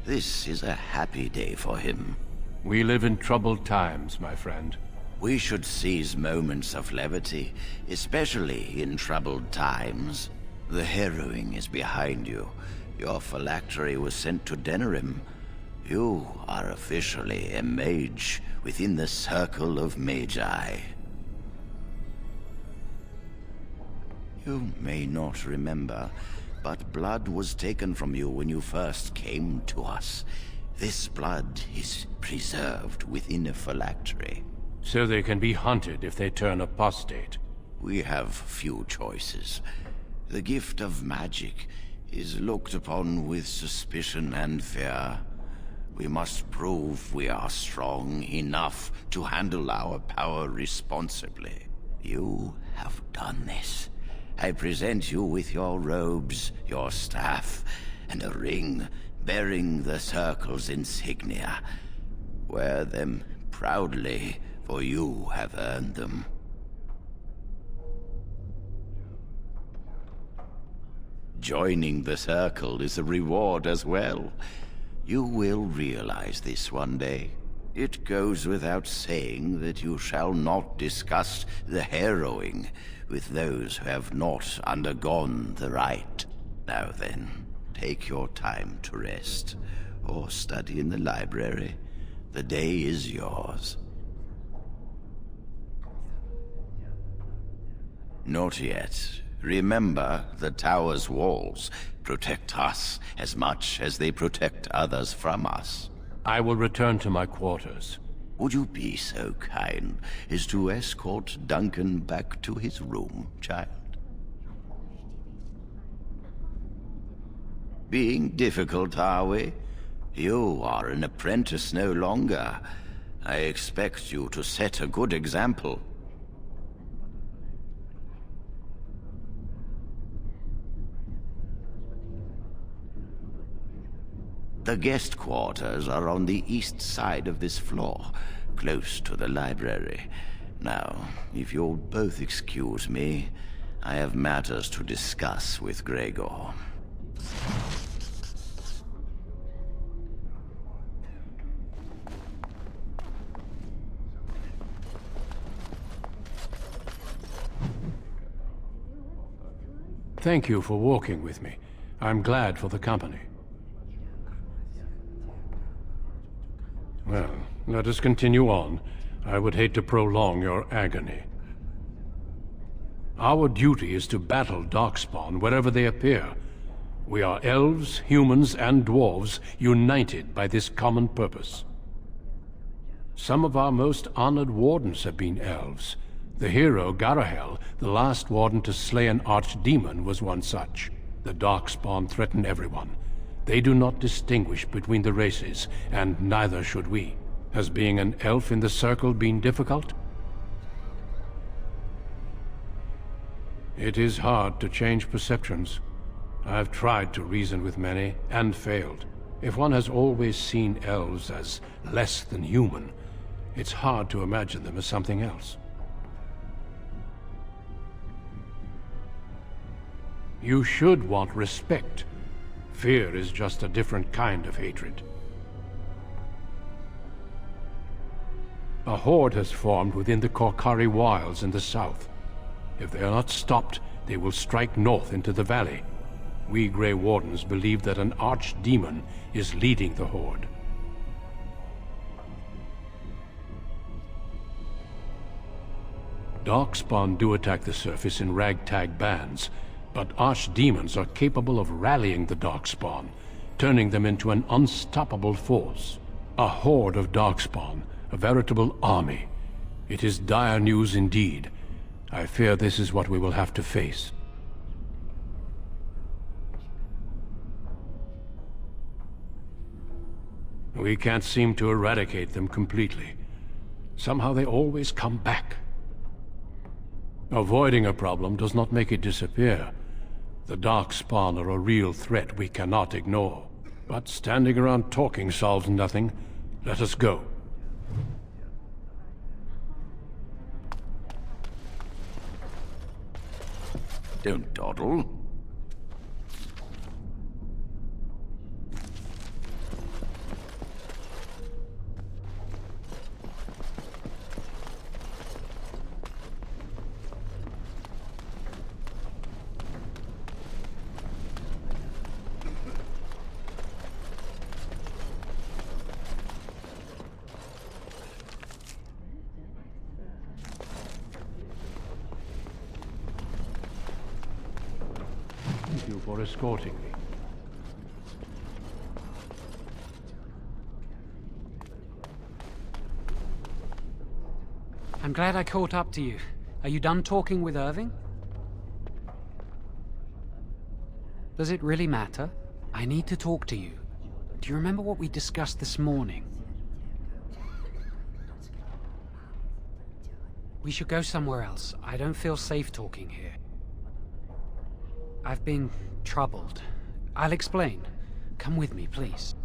This is a happy day for him. We live in troubled times, my friend. We should seize moments of levity, especially in troubled times. The harrowing is behind you. Your phylactery was sent to Denerim. You are officially a mage within the circle of Magi. You may not remember, but blood was taken from you when you first came to us. This blood is preserved within a phylactery. So they can be hunted if they turn apostate. We have few choices. The gift of magic is looked upon with suspicion and fear. We must prove we are strong enough to handle our power responsibly. You have done this. I present you with your robes, your staff, and a ring bearing the Circle's insignia. Wear them proudly, for you have earned them. Joining the Circle is a reward as well. You will realize this one day. It goes without saying that you shall not discuss the harrowing with those who have not undergone the rite. Now then, take your time to rest, or study in the library. The day is yours. Not yet. Remember, the tower's walls protect us as much as they protect others from us. I will return to my quarters. Would you be so kind as to escort Duncan back to his room, child? Being difficult, are we? You are an apprentice no longer. I expect you to set a good example. The guest quarters are on the east side of this floor, close to the library. Now, if you'll both excuse me, I have matters to discuss with Gregor. Thank you for walking with me. I'm glad for the company. Well, let us continue on. I would hate to prolong your agony. Our duty is to battle Darkspawn wherever they appear. We are elves, humans, and dwarves united by this common purpose. Some of our most honored wardens have been elves. The hero Garahel, the last warden to slay an archdemon, was one such. The Darkspawn threaten everyone. They do not distinguish between the races, and neither should we. Has being an elf in the Circle been difficult? It is hard to change perceptions. I've tried to reason with many, and failed. If one has always seen elves as less than human, it's hard to imagine them as something else. You should want respect. Fear is just a different kind of hatred. A horde has formed within the Korkari Wilds in the south. If they are not stopped, they will strike north into the valley. We Grey Wardens believe that an archdemon is leading the Horde. Darkspawn do attack the surface in ragtag bands, but archdemons are capable of rallying the Darkspawn, turning them into an unstoppable force. A horde of Darkspawn, a veritable army. It is dire news indeed. I fear this is what we will have to face. We can't seem to eradicate them completely. Somehow they always come back. Avoiding a problem does not make it disappear. The Darkspawn are a real threat we cannot ignore. But standing around talking solves nothing. Let us go. Don't dawdle. Thank you for escorting me. I'm glad I caught up to you. Are you done talking with Irving? Does it really matter? I need to talk to you. Do you remember what we discussed this morning? We should go somewhere else. I don't feel safe talking here. I've been troubled. I'll explain. Come with me, please.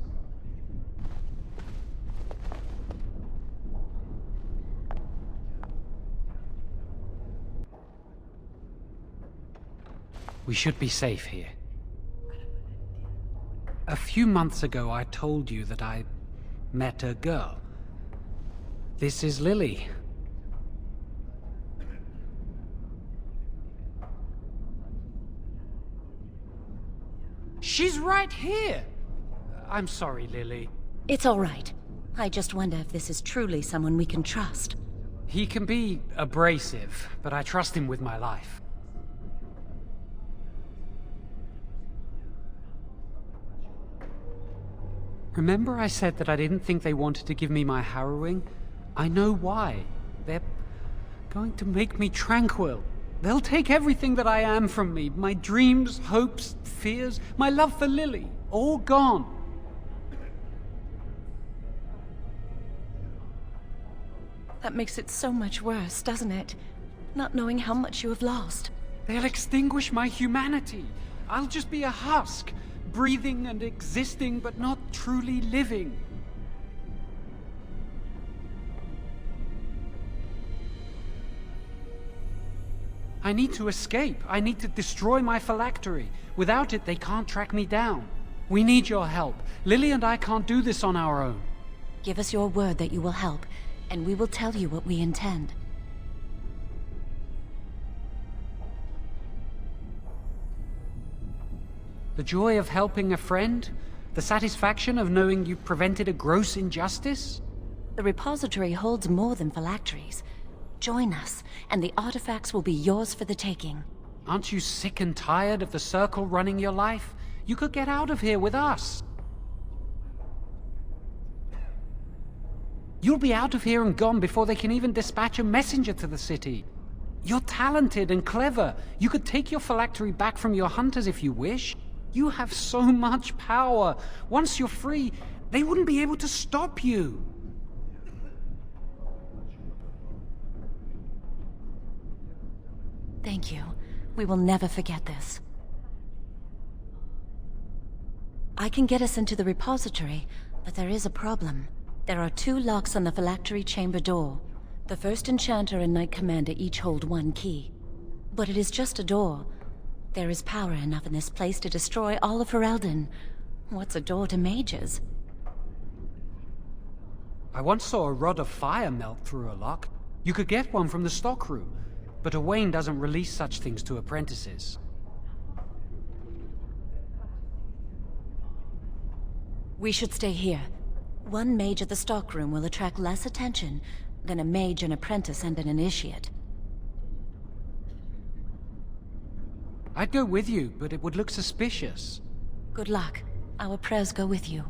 We should be safe here. A few months ago, I told you that I met a girl. This is Lily. She's right here! I'm sorry, Lily. It's all right. I just wonder if this is truly someone we can trust. He can be abrasive, but I trust him with my life. Remember I said that I didn't think they wanted to give me my harrowing? I know why. They're going to make me tranquil. They'll take everything that I am from me. My dreams, hopes, fears, my love for Lily. All gone. That makes it so much worse, doesn't it? Not knowing how much you have lost. They'll extinguish my humanity. I'll just be a husk, breathing and existing, but not truly living. I need to escape. I need to destroy my phylactery. Without it, they can't track me down. We need your help. Lily and I can't do this on our own. Give us your word that you will help, and we will tell you what we intend. The joy of helping a friend? The satisfaction of knowing you prevented a gross injustice? The repository holds more than phylacteries. Join us, and the artifacts will be yours for the taking. Aren't you sick and tired of the Circle running your life? You could get out of here with us. You'll be out of here and gone before they can even dispatch a messenger to the city. You're talented and clever. You could take your phylactery back from your hunters if you wish. You have so much power. Once you're free, they wouldn't be able to stop you. Thank you. We will never forget this. I can get us into the repository, but there is a problem. There are 2 locks on the phylactery chamber door. The first enchanter and knight commander each hold 1 key. But it is just a door. There is power enough in this place to destroy all of Ferelden. What's a door to mages? I once saw a rod of fire melt through a lock. You could get one from the stockroom, but Owain doesn't release such things to apprentices. We should stay here. One mage at the stockroom will attract less attention than a mage, an apprentice, and an initiate. I'd go with you, but it would look suspicious. Good luck. Our prayers go with you.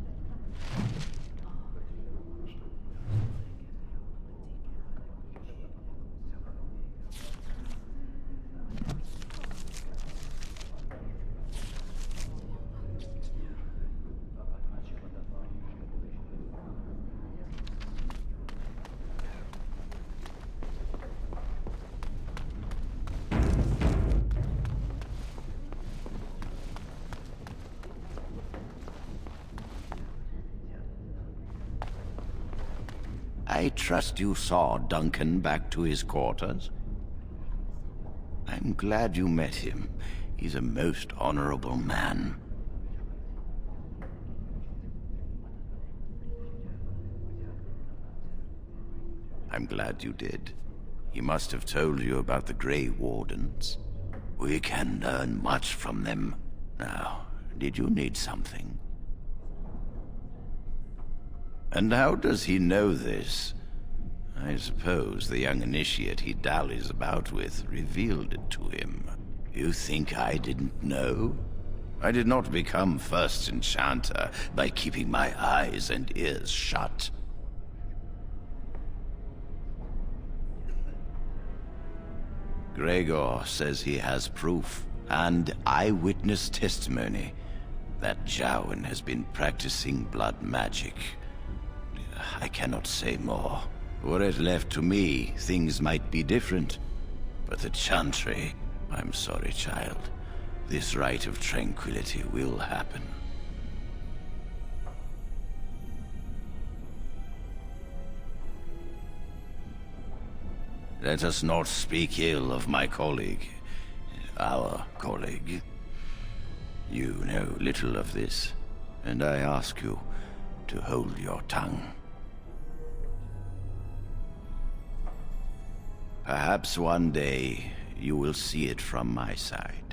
I trust you saw Duncan back to his quarters? I'm glad you met him. He's a most honorable man. I'm glad you did. He must have told you about the Grey Wardens. We can learn much from them. Now, did you need something? And how does he know this? I suppose the young initiate he dallies about with revealed it to him. You think I didn't know? I did not become first enchanter by keeping my eyes and ears shut. Gregor says he has proof and eyewitness testimony that Jowen has been practicing blood magic. I cannot say more. Were it left to me, things might be different. But the Chantry... I'm sorry, child. This rite of tranquility will happen. Let us not speak ill of my colleague. Our colleague. You know little of this, and I ask you to hold your tongue. Perhaps one day you will see it from my side.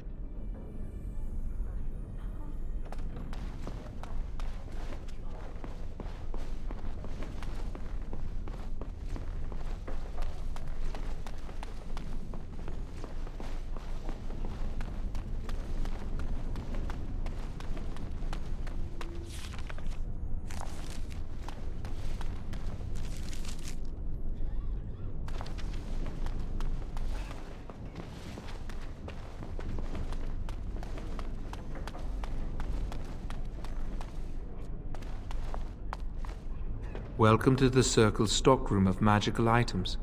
Welcome to the Circle's stockroom of magical items.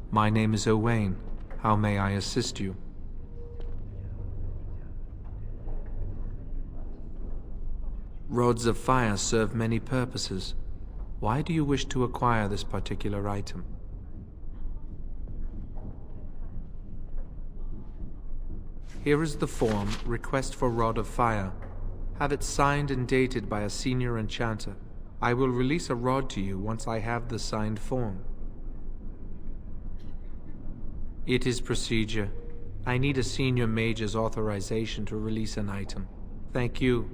My name is Owain. How may I assist you? Rods of fire serve many purposes. Why do you wish to acquire this particular item? Here is the form, Request for Rod of Fire. Have it signed and dated by a senior enchanter. I will release a rod to you once I have the signed form. It is procedure. I need a senior mage's authorization to release an item. Thank you.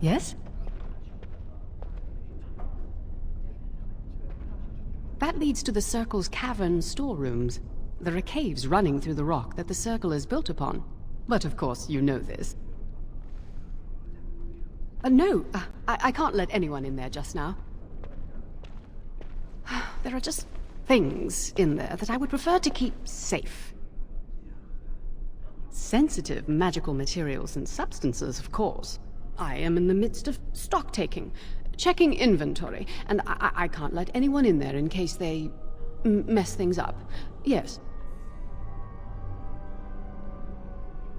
Yes? That leads to the Circle's cavern storerooms. There are caves running through the rock that the Circle is built upon. But of course, you know this. No, I can't let anyone in there just now. There are just things in there that I would prefer to keep safe. Sensitive magical materials and substances, of course. I am in the midst of stock-taking, checking inventory, and I can't let anyone in there in case they mess things up. Yes.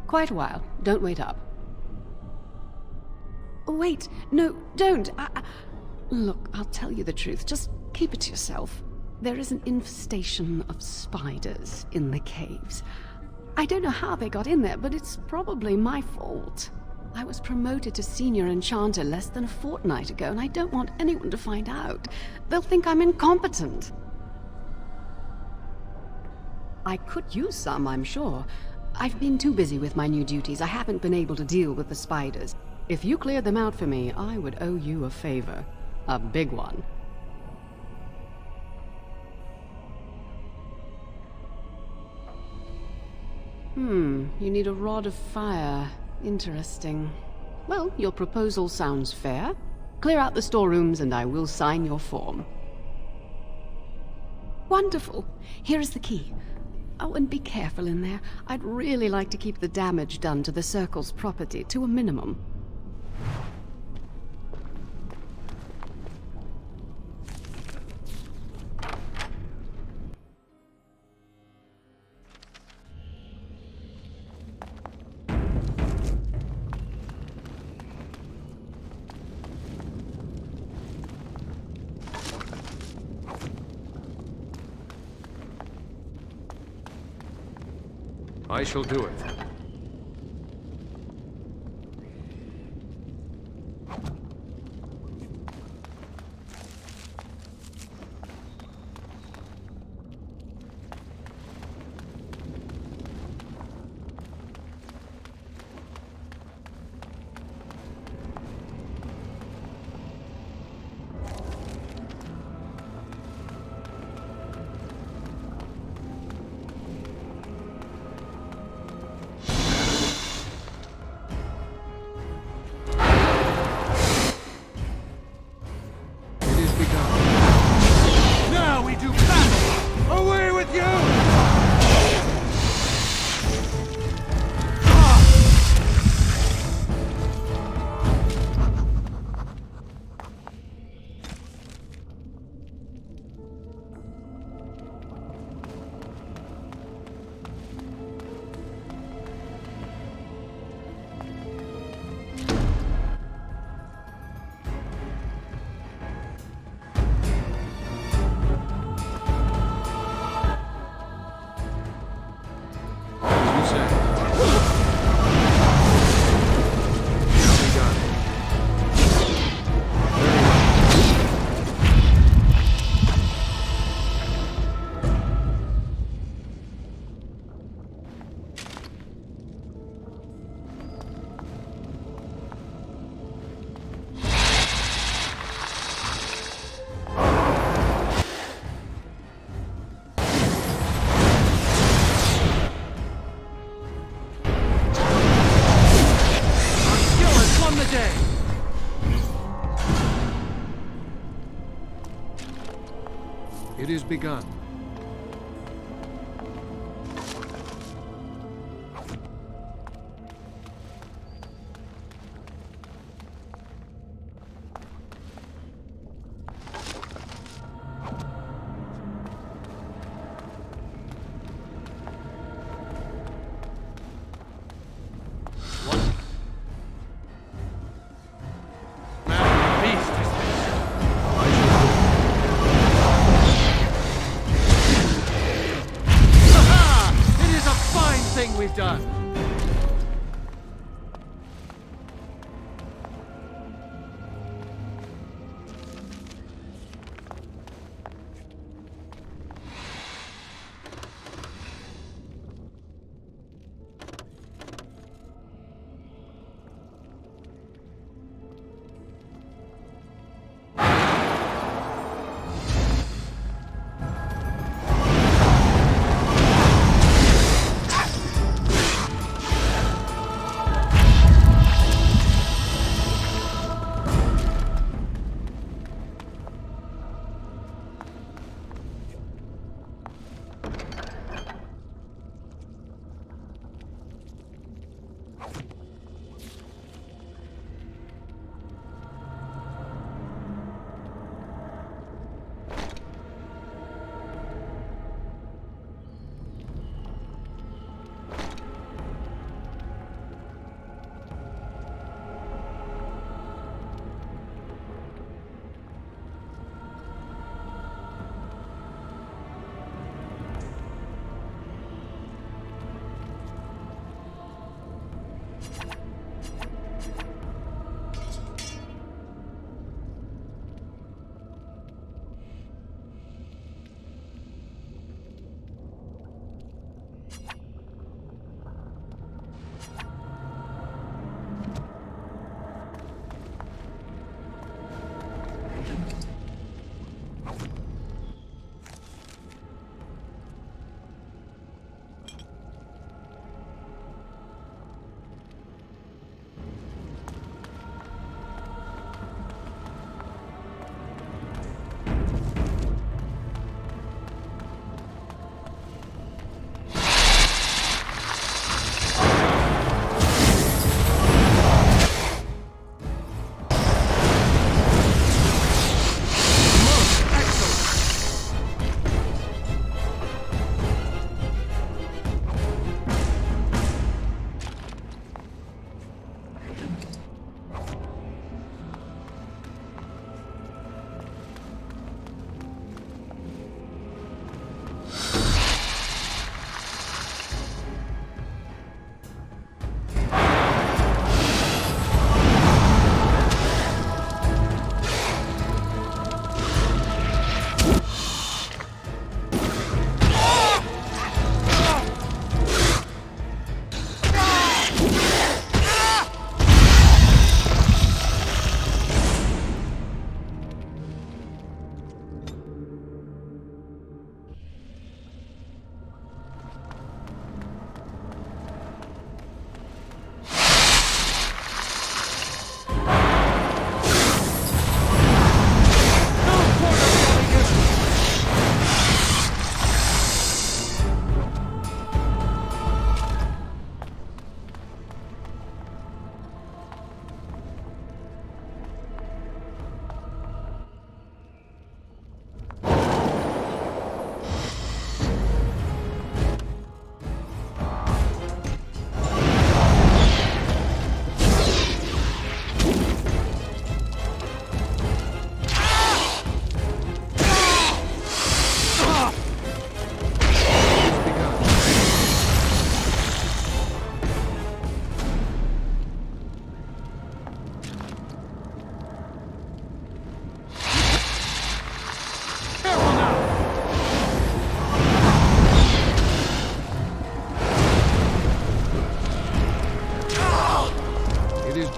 Quite a while. Don't wait up. Wait, no, don't. Look, I'll tell you the truth. Just keep it to yourself. There is an infestation of spiders in the caves. I don't know how they got in there, but it's probably my fault. I was promoted to senior enchanter less than a fortnight ago, and I don't want anyone to find out. They'll think I'm incompetent. I could use some, I'm sure. I've been too busy with my new duties. I haven't been able to deal with the spiders. If you cleared them out for me, I would owe you a favor. A big one. You need a rod of fire. Interesting. Well, your proposal sounds fair. Clear out the storerooms and I will sign your form. Wonderful. Here is the key. Oh, and be careful in there. I'd really like to keep the damage done to the Circle's property to a minimum. I shall do it. It is begun. We've done.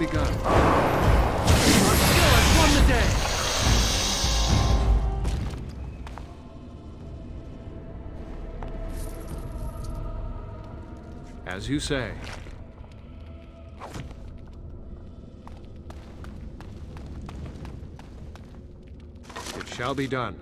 begun. Our skill has won the day! As you say. It shall be done.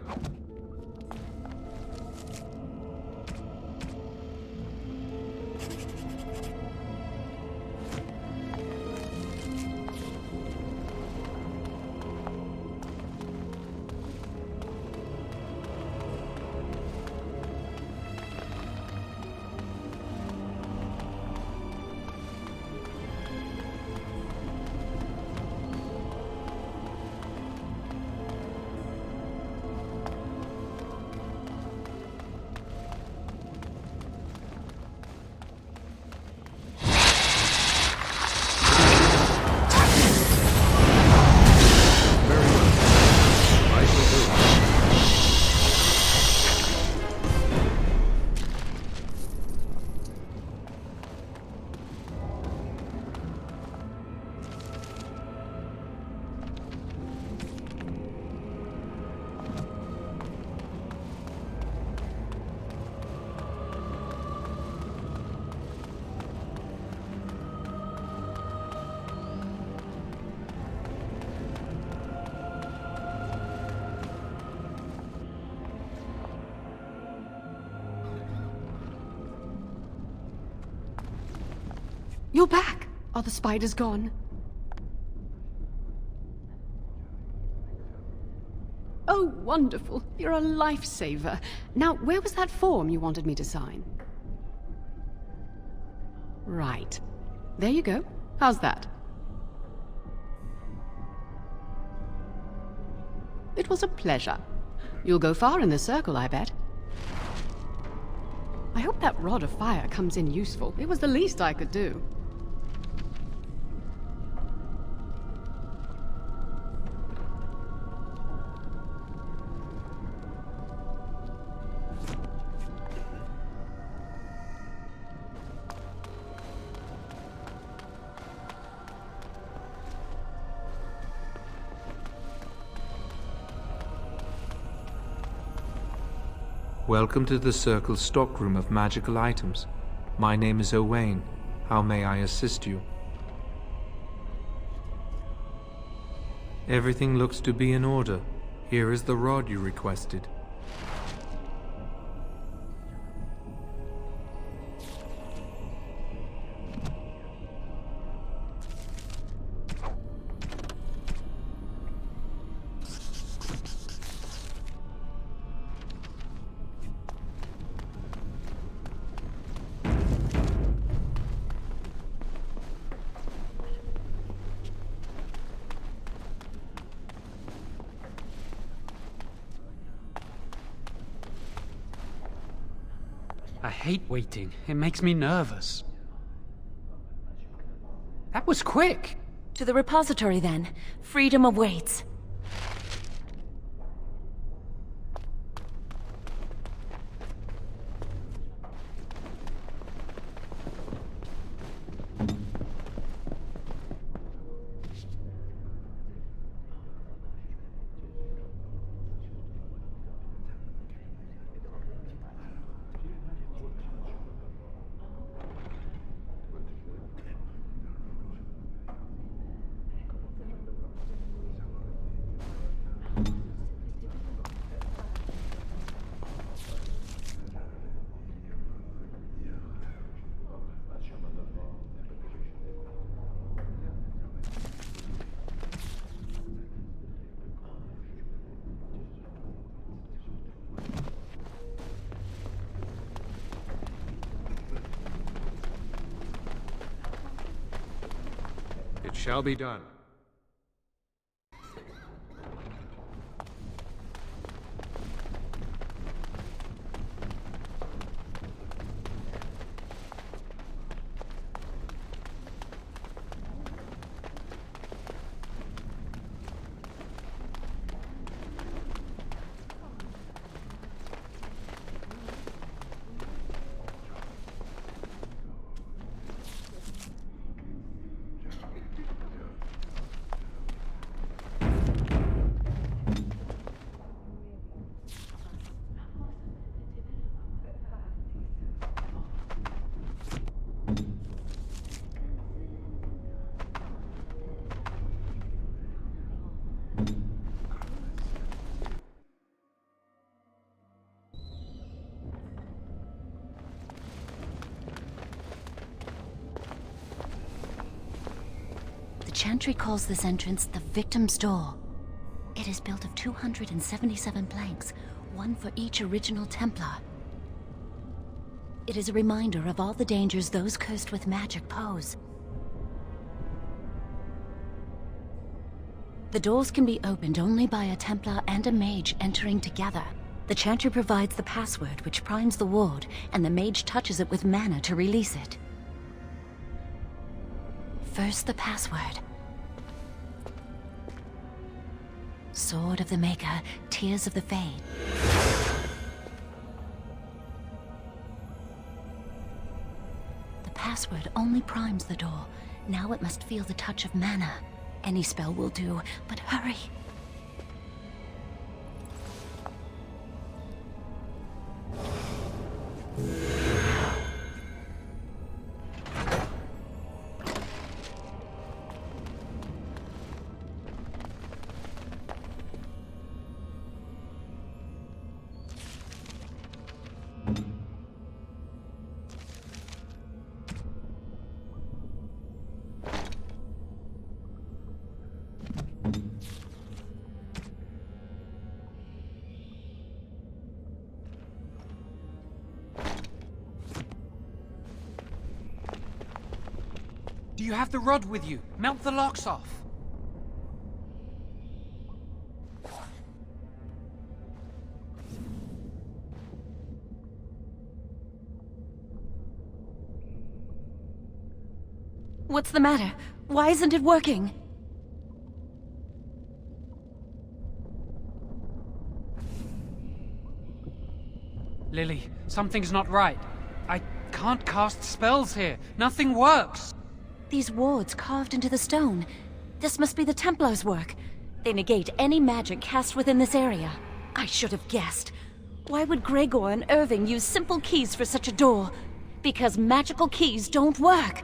You're back! Are the spiders gone? Oh, wonderful. You're a lifesaver. Now, where was that form you wanted me to sign? Right. There you go. How's that? It was a pleasure. You'll go far in the circle, I bet. I hope that rod of fire comes in useful. It was the least I could do. Welcome to the Circle's stockroom of magical items. My name is Owain. How may I assist you? Everything looks to be in order. Here is the rod you requested. I hate waiting. It makes me nervous. That was quick! To the repository, then. Freedom awaits. It shall be done. The Chantry calls this entrance the Victim's Door. It is built of 277 planks, one for each original Templar. It is a reminder of all the dangers those cursed with magic pose. The doors can be opened only by a Templar and a Mage entering together. The Chantry provides the password, which primes the ward, and the Mage touches it with mana to release it. First, the password. Sword of the Maker, Tears of the Fade. The password only primes the door. Now it must feel the touch of mana. Any spell will do, but hurry. Do you have the rod with you? Melt the locks off. What's the matter? Why isn't it working? Lily, something's not right. I can't cast spells here. Nothing works. These wards carved into the stone. This must be the Templars' work. They negate any magic cast within this area. I should have guessed. Why would Gregor and Irving use simple keys for such a door? Because magical keys don't work.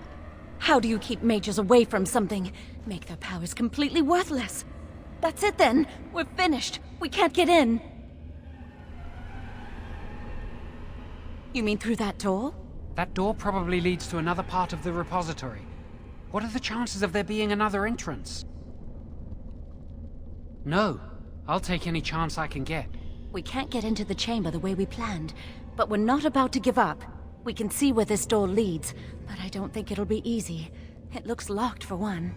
How do you keep mages away from something? Make their powers completely worthless. That's it then. We're finished. We can't get in. You mean through that door? That door probably leads to another part of the repository. What are the chances of there being another entrance? No. I'll take any chance I can get. We can't get into the chamber the way we planned, but we're not about to give up. We can see where this door leads, but I don't think it'll be easy. It looks locked for one.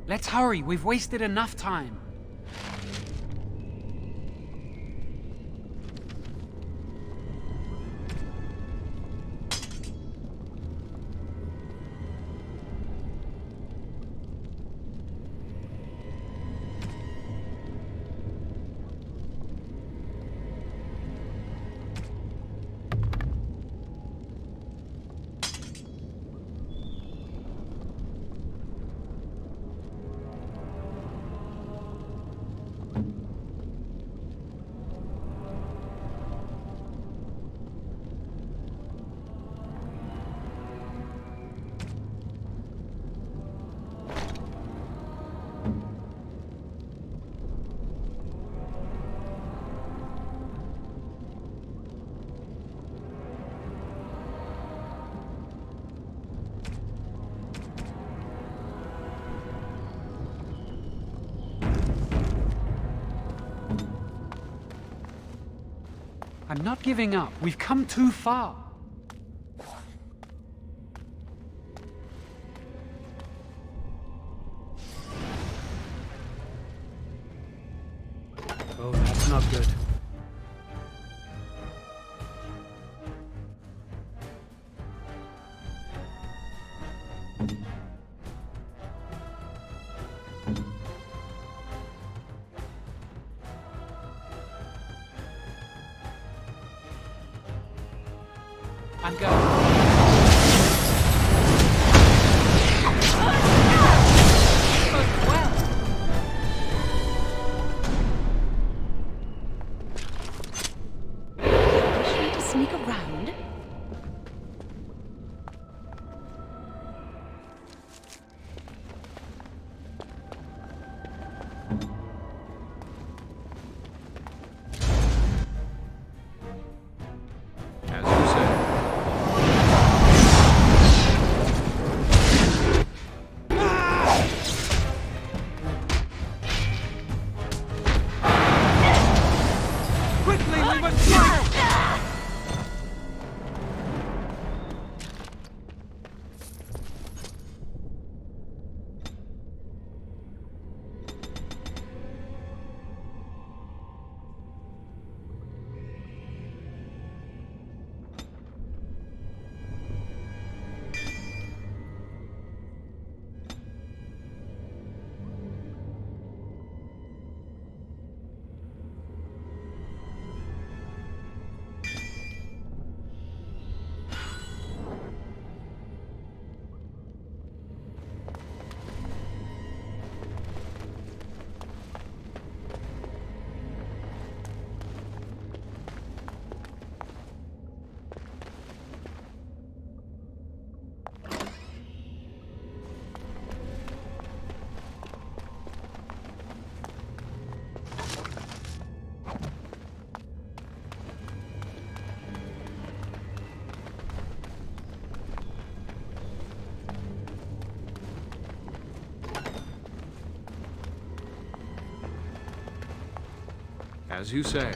Let's hurry. We've wasted enough time. I'm not giving up. We've come too far. Oh, that's not good. I'm going. Sneak around? As you say. Quickly, we must fly! As you say.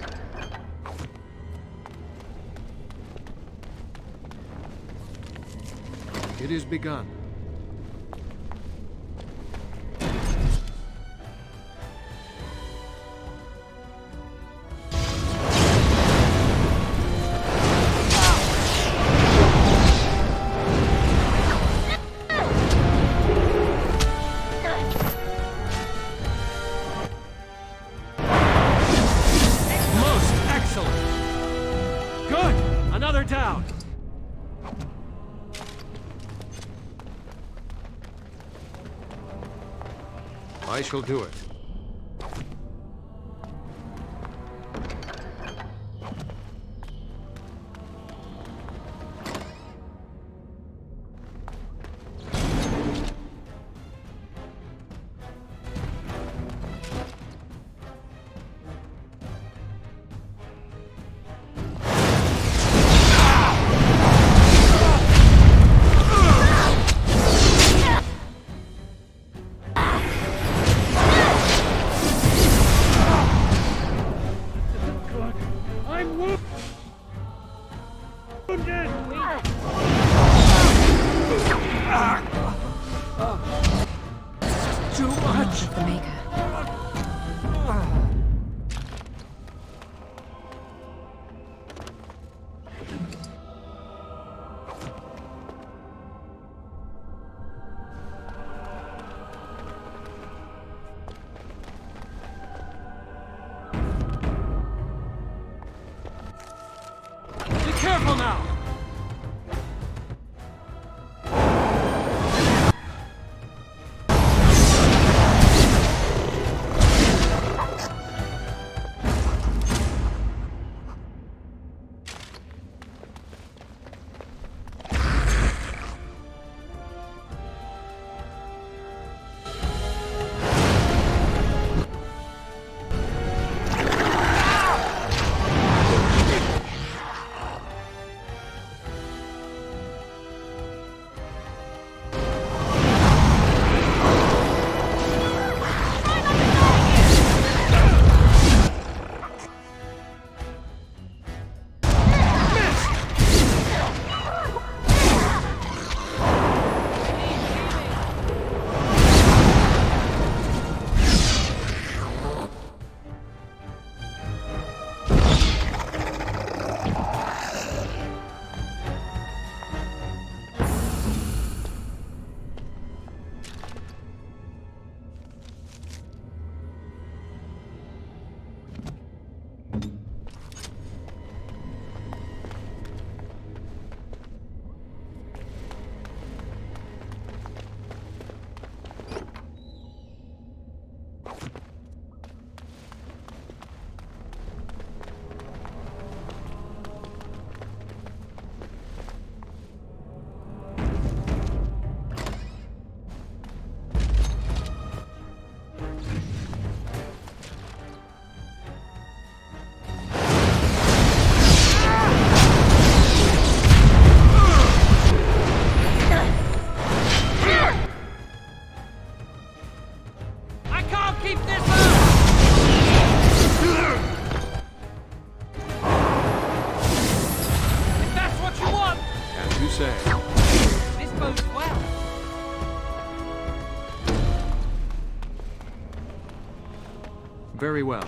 It is begun. Down! I shall do it. Mage of the Maker. Be careful now! Very well.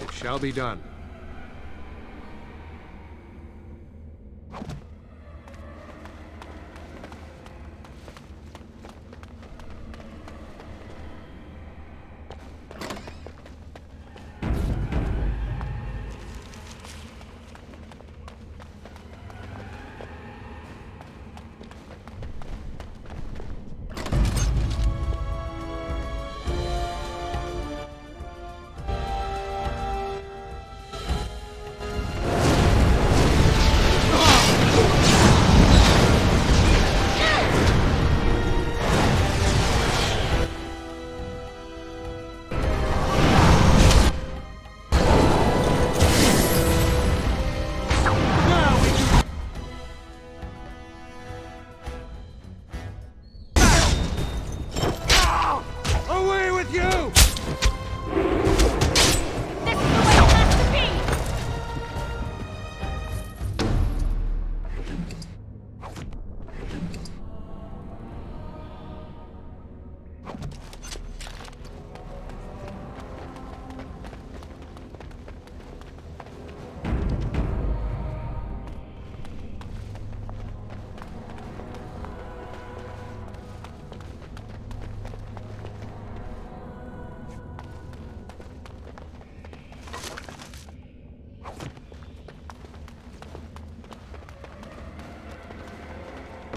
It shall be done.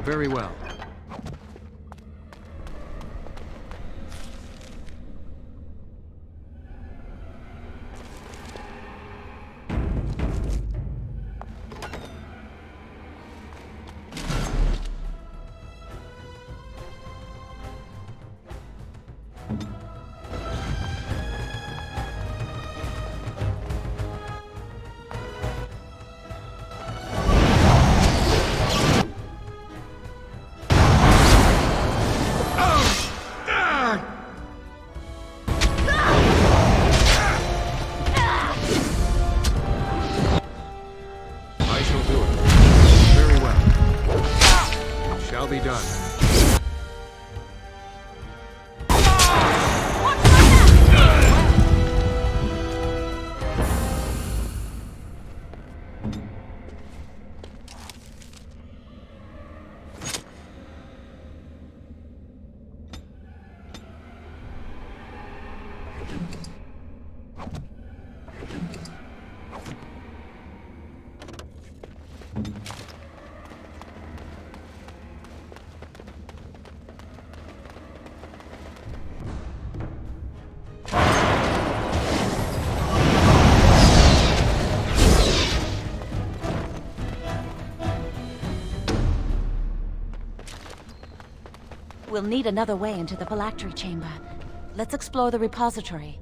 Very well. We'll need another way into the phylactery chamber. Let's explore the repository.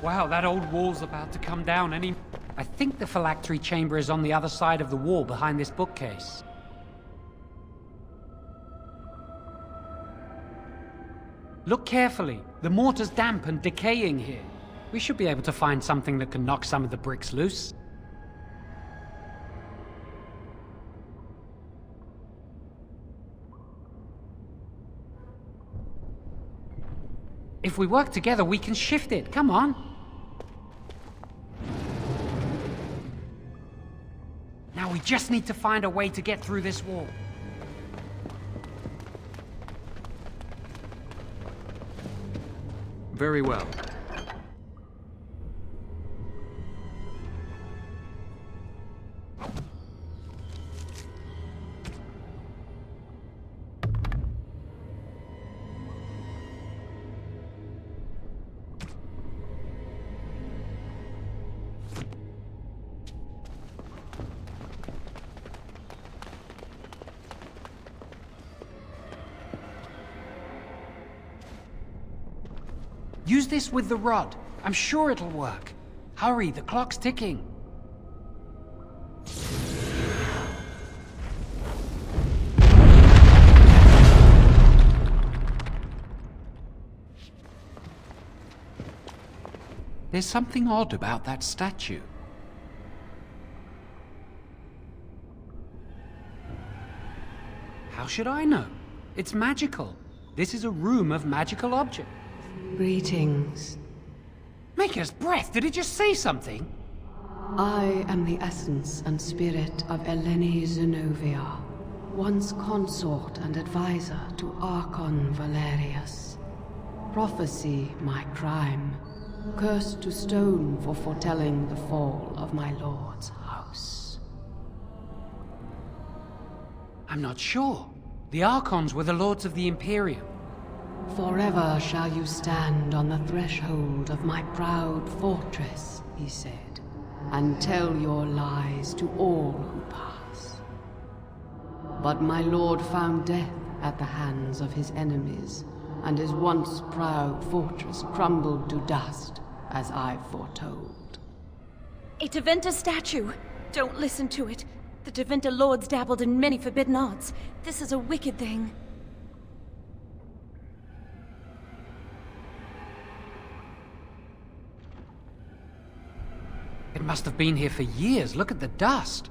Wow, that old wall's about to come down any... I think the phylactery chamber is on the other side of the wall behind this bookcase. Look carefully. The mortar's damp and decaying here. We should be able to find something that can knock some of the bricks loose. If we work together, we can shift it. Come on. Now we just need to find a way to get through this wall. Very well. Use this with the rod. I'm sure it'll work. Hurry, the clock's ticking. There's something odd about that statue. How should I know? It's magical. This is a room of magical objects. Greetings. Maker's breath, did it just say something? I am the essence and spirit of Eleni Zenobia, once consort and advisor to Archon Valerius. Prophecy my crime, cursed to stone for foretelling the fall of my lord's house. I'm not sure. The Archons were the lords of the Imperium. Forever shall you stand on the threshold of my proud fortress, he said, and tell your lies to all who pass. But my lord found death at the hands of his enemies, and his once proud fortress crumbled to dust, as I foretold. A Tevinter statue! Don't listen to it. The Tevinter lords dabbled in many forbidden arts. This is a wicked thing. It must have been here for years. Look at the dust.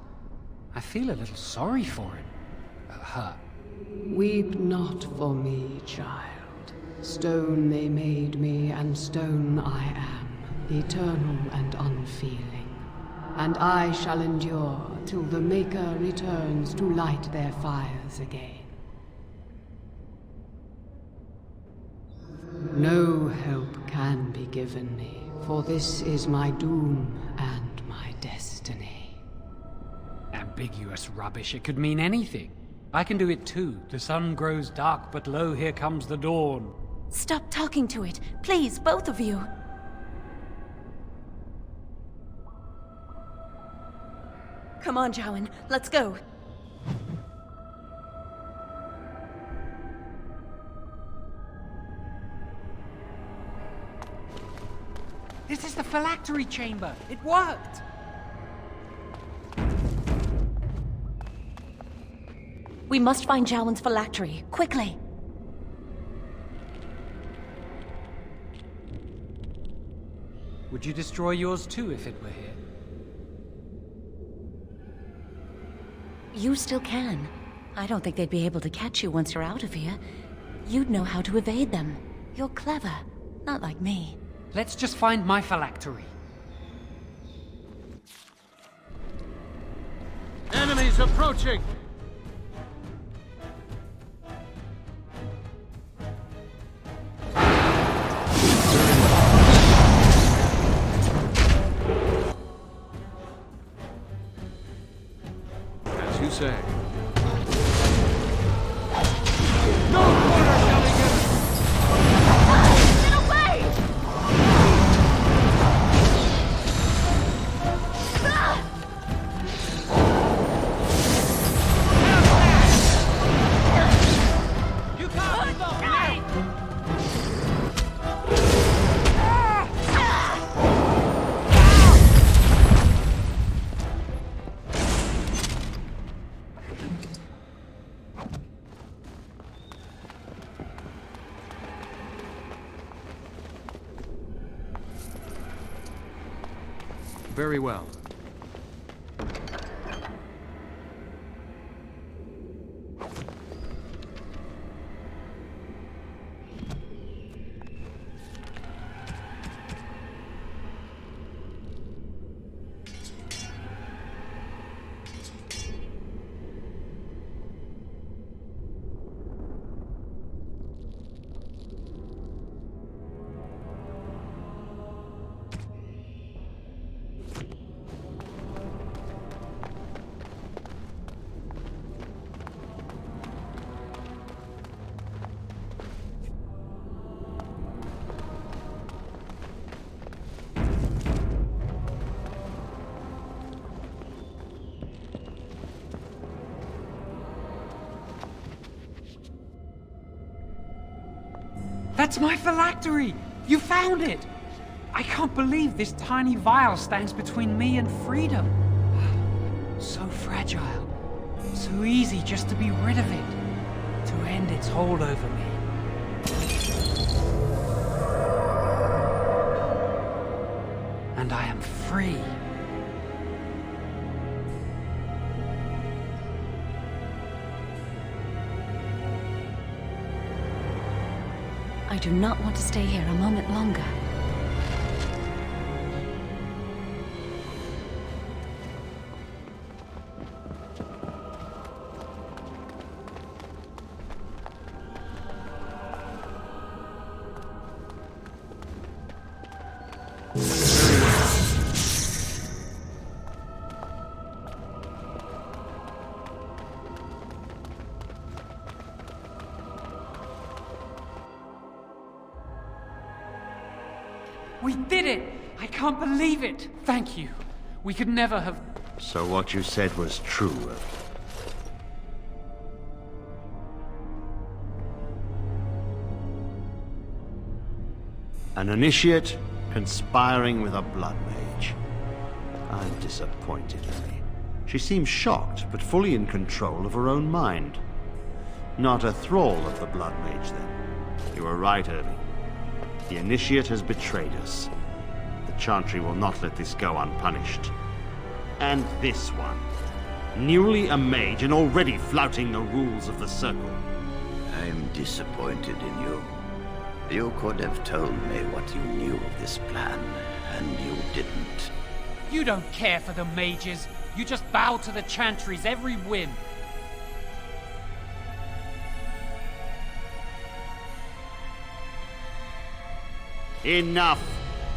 I feel a little sorry for it. Her. Weep not for me, child. Stone they made me, and stone I am, eternal and unfeeling. And I shall endure till the Maker returns to light their fires again. No help can can be given me, for this is my doom and my destiny. Ambiguous rubbish, it could mean anything. I can do it too. The sun grows dark, but lo, here comes the dawn. Stop talking to it. Please, both of you. Come on, Jowan. Let's go. This is the phylactery chamber. It worked. We must find Jowan's phylactery. Quickly. Would you destroy yours too if it were here? You still can. I don't think they'd be able to catch you once you're out of here. You'd know how to evade them. You're clever. Not like me. Let's just find my phylactery. Enemies approaching! As you say. No quarter shall be given! Get away! You can't stop me! Very well. That's my phylactery! You found it! I can't believe this tiny vial stands between me and freedom. So fragile. So easy just to be rid of it. To end its hold over me. And I am free. I do not want to stay here a moment longer. We did it! I can't believe it! Thank you. We could never have... So what you said was true. An initiate conspiring with a blood mage. I'm disappointed in me. She seems shocked, but fully in control of her own mind. Not a thrall of the blood mage, then. You were right, Irving. The initiate has betrayed us. The Chantry will not let this go unpunished. And this one. Newly a mage and already flouting the rules of the Circle. I'm disappointed in you. You could have told me what you knew of this plan, and you didn't. You don't care for the mages. You just bow to the Chantry's every whim. Enough!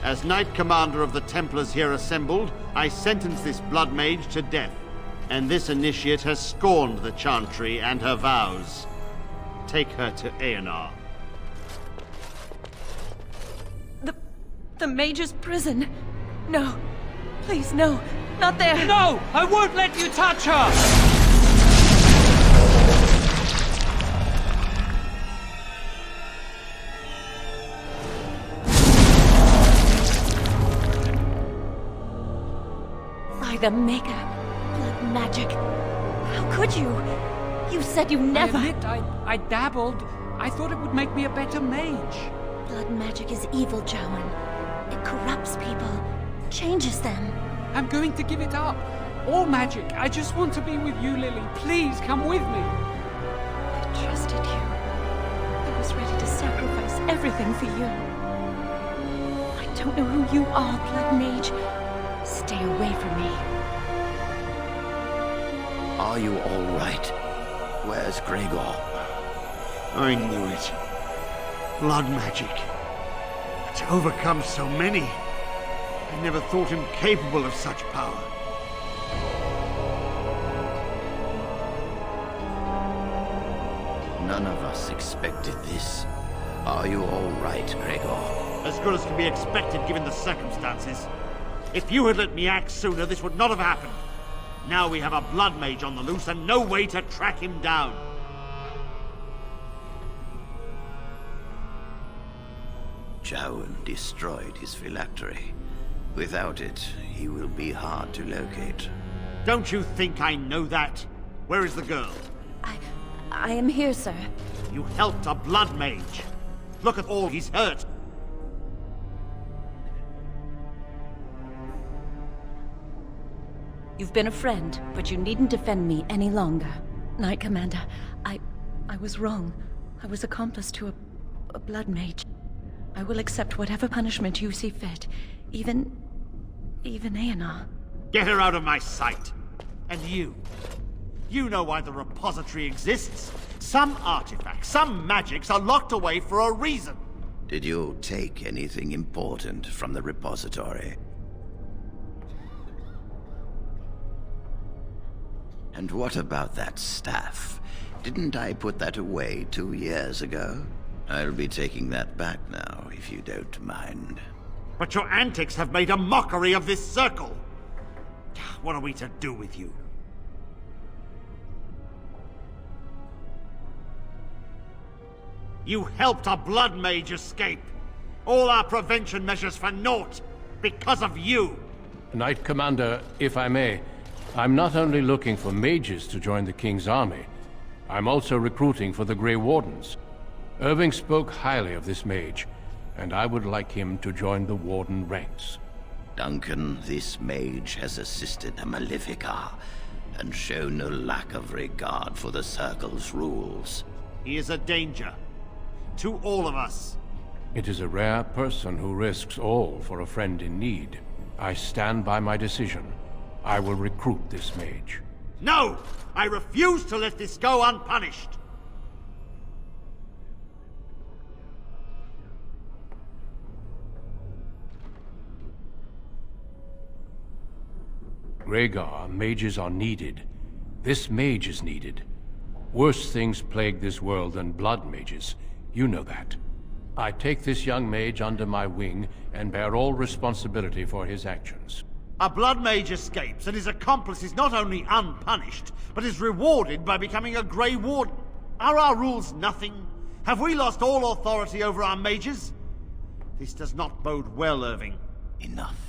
As Knight Commander of the Templars here assembled, I sentence this Blood Mage to death. And this initiate has scorned the Chantry and her vows. Take her to Aenar. The Mage's prison. No. Please, no. Not there. No! I won't let you touch her! By the Maker. Blood magic. How could you? You said you never... I admit, I dabbled. I thought it would make me a better mage. Blood magic is evil, Jowan. It corrupts people, changes them. I'm going to give it up. All magic. I just want to be with you, Lily. Please, come with me. I trusted you. I was ready to sacrifice everything for you. I don't know who you are, Blood Mage. Stay away from me. Are you all right? Where's Gregor? I knew it. Blood magic. To overcome so many. I never thought him capable of such power. None of us expected this. Are you all right, Gregor? As good as can be expected given the circumstances. If you had let me act sooner, this would not have happened. Now we have a Blood Mage on the loose and no way to track him down. Jowan destroyed his phylactery. Without it, he will be hard to locate. Don't you think I know that? Where is the girl? I am here, sir. You helped a Blood Mage. Look at all he's hurt. You've been a friend, but you needn't defend me any longer. Knight Commander, I was wrong. I was accomplice to a Blood Mage. I will accept whatever punishment you see fit. Even Aenar. Get her out of my sight. And you know why the repository exists. Some artifacts, some magics are locked away for a reason. Did you take anything important from the repository? And what about that staff? Didn't I put that away 2 years ago? I'll be taking that back now, if you don't mind. But your antics have made a mockery of this circle. What are we to do with you? You helped a Blood Mage escape. All our prevention measures for naught. Because of you. Knight Commander, if I may, I'm not only looking for mages to join the King's army, I'm also recruiting for the Grey Wardens. Irving spoke highly of this mage, and I would like him to join the Warden ranks. Duncan, this mage has assisted the Malefica, and shown no lack of regard for the Circle's rules. He is a danger. To all of us. It is a rare person who risks all for a friend in need. I stand by my decision. I will recruit this mage. No! I refuse to let this go unpunished! Rhaegar, mages are needed. This mage is needed. Worse things plague this world than blood mages. You know that. I take this young mage under my wing and bear all responsibility for his actions. A Blood Mage escapes, and his accomplice is not only unpunished, but is rewarded by becoming a Grey Warden. Are our rules nothing? Have we lost all authority over our mages? This does not bode well, Irving. Enough.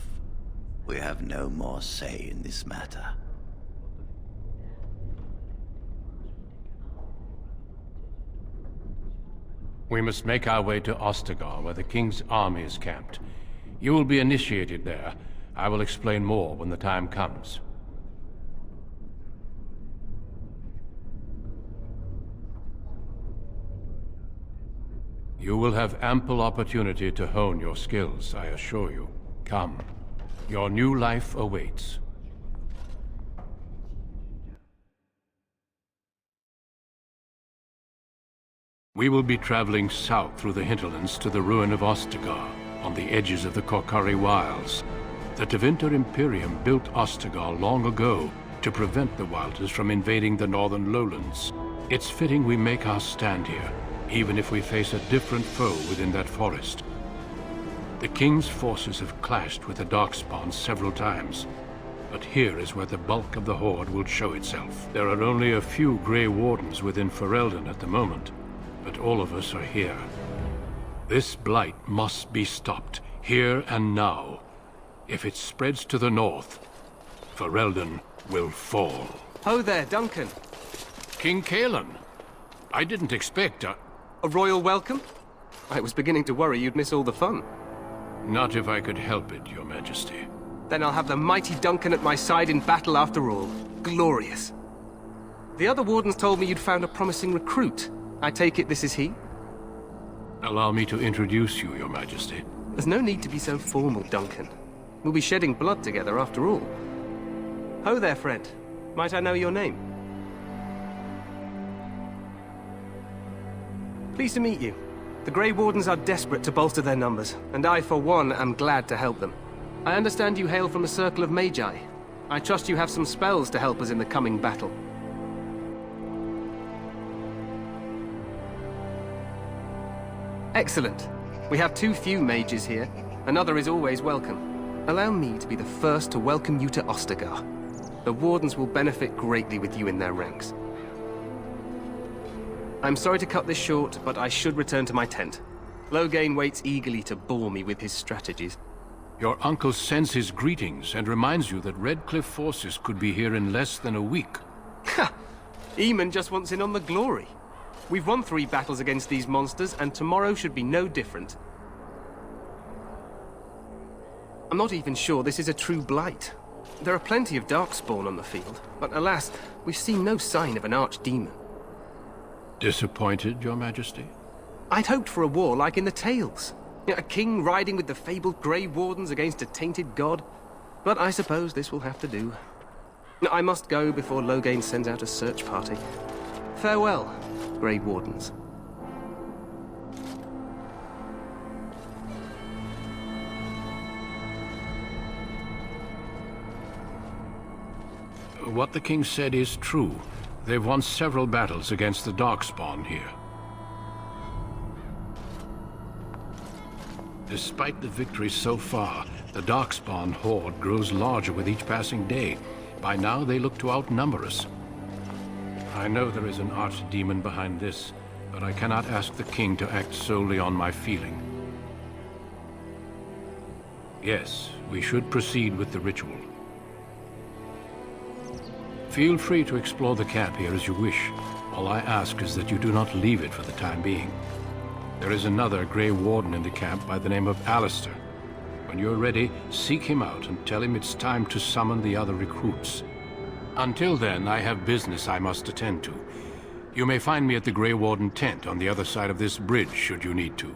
We have no more say in this matter. We must make our way to Ostagar, where the King's army is camped. You will be initiated there. I will explain more when the time comes. You will have ample opportunity to hone your skills, I assure you. Come. Your new life awaits. We will be traveling south through the hinterlands to the ruin of Ostagar. on the edges of the Korkari Wilds. The Tevinter Imperium built Ostagar long ago to prevent the Wilders from invading the northern lowlands. It's fitting we make our stand here, even if we face a different foe within that forest. The King's forces have clashed with the Darkspawn several times, but here is where the bulk of the Horde will show itself. There are only a few Grey Wardens within Ferelden at the moment, but all of us are here. This blight must be stopped, here and now. If it spreads to the north, Ferelden will fall. Ho there, Duncan. King Kalen. I didn't expect a royal welcome? I was beginning to worry you'd miss all the fun. Not if I could help it, Your Majesty. Then I'll have the mighty Duncan at my side in battle after all. Glorious. The other wardens told me you'd found a promising recruit. I take it this is he? Allow me to introduce you, Your Majesty. There's no need to be so formal, Duncan. We'll be shedding blood together after all. Ho there, friend. Might I know your name? Pleased to meet you. The Grey Wardens are desperate to bolster their numbers, and I, for one, am glad to help them. I understand you hail from the Circle of Magi. I trust you have some spells to help us in the coming battle. Excellent. We have too few mages here. Another is always welcome. Allow me to be the first to welcome you to Ostagar. The Wardens will benefit greatly with you in their ranks. I'm sorry to cut this short, but I should return to my tent. Loghain waits eagerly to bore me with his strategies. Your uncle sends his greetings and reminds you that Redcliffe forces could be here in less than a week. Ha! Eamon just wants in on the glory. We've won 3 battles against these monsters, and tomorrow should be no different. I'm not even sure this is a true blight. There are plenty of Darkspawn on the field, but alas, we've seen no sign of an archdemon. Disappointed, Your Majesty? I'd hoped for a war like in the tales. A king riding with the fabled Grey Wardens against a tainted god. But I suppose this will have to do. I must go before Loghain sends out a search party. Farewell, Grey Wardens. What the king said is true. They've won several battles against the Darkspawn here. Despite the victories so far, the Darkspawn horde grows larger with each passing day. By now, they look to outnumber us. I know there is an archdemon behind this, but I cannot ask the king to act solely on my feeling. Yes, we should proceed with the ritual. Feel free to explore the camp here as you wish. All I ask is that you do not leave it for the time being. There is another Grey Warden in the camp by the name of Alistair. When you're ready, seek him out and tell him it's time to summon the other recruits. Until then, I have business I must attend to. You may find me at the Grey Warden tent on the other side of this bridge, should you need to.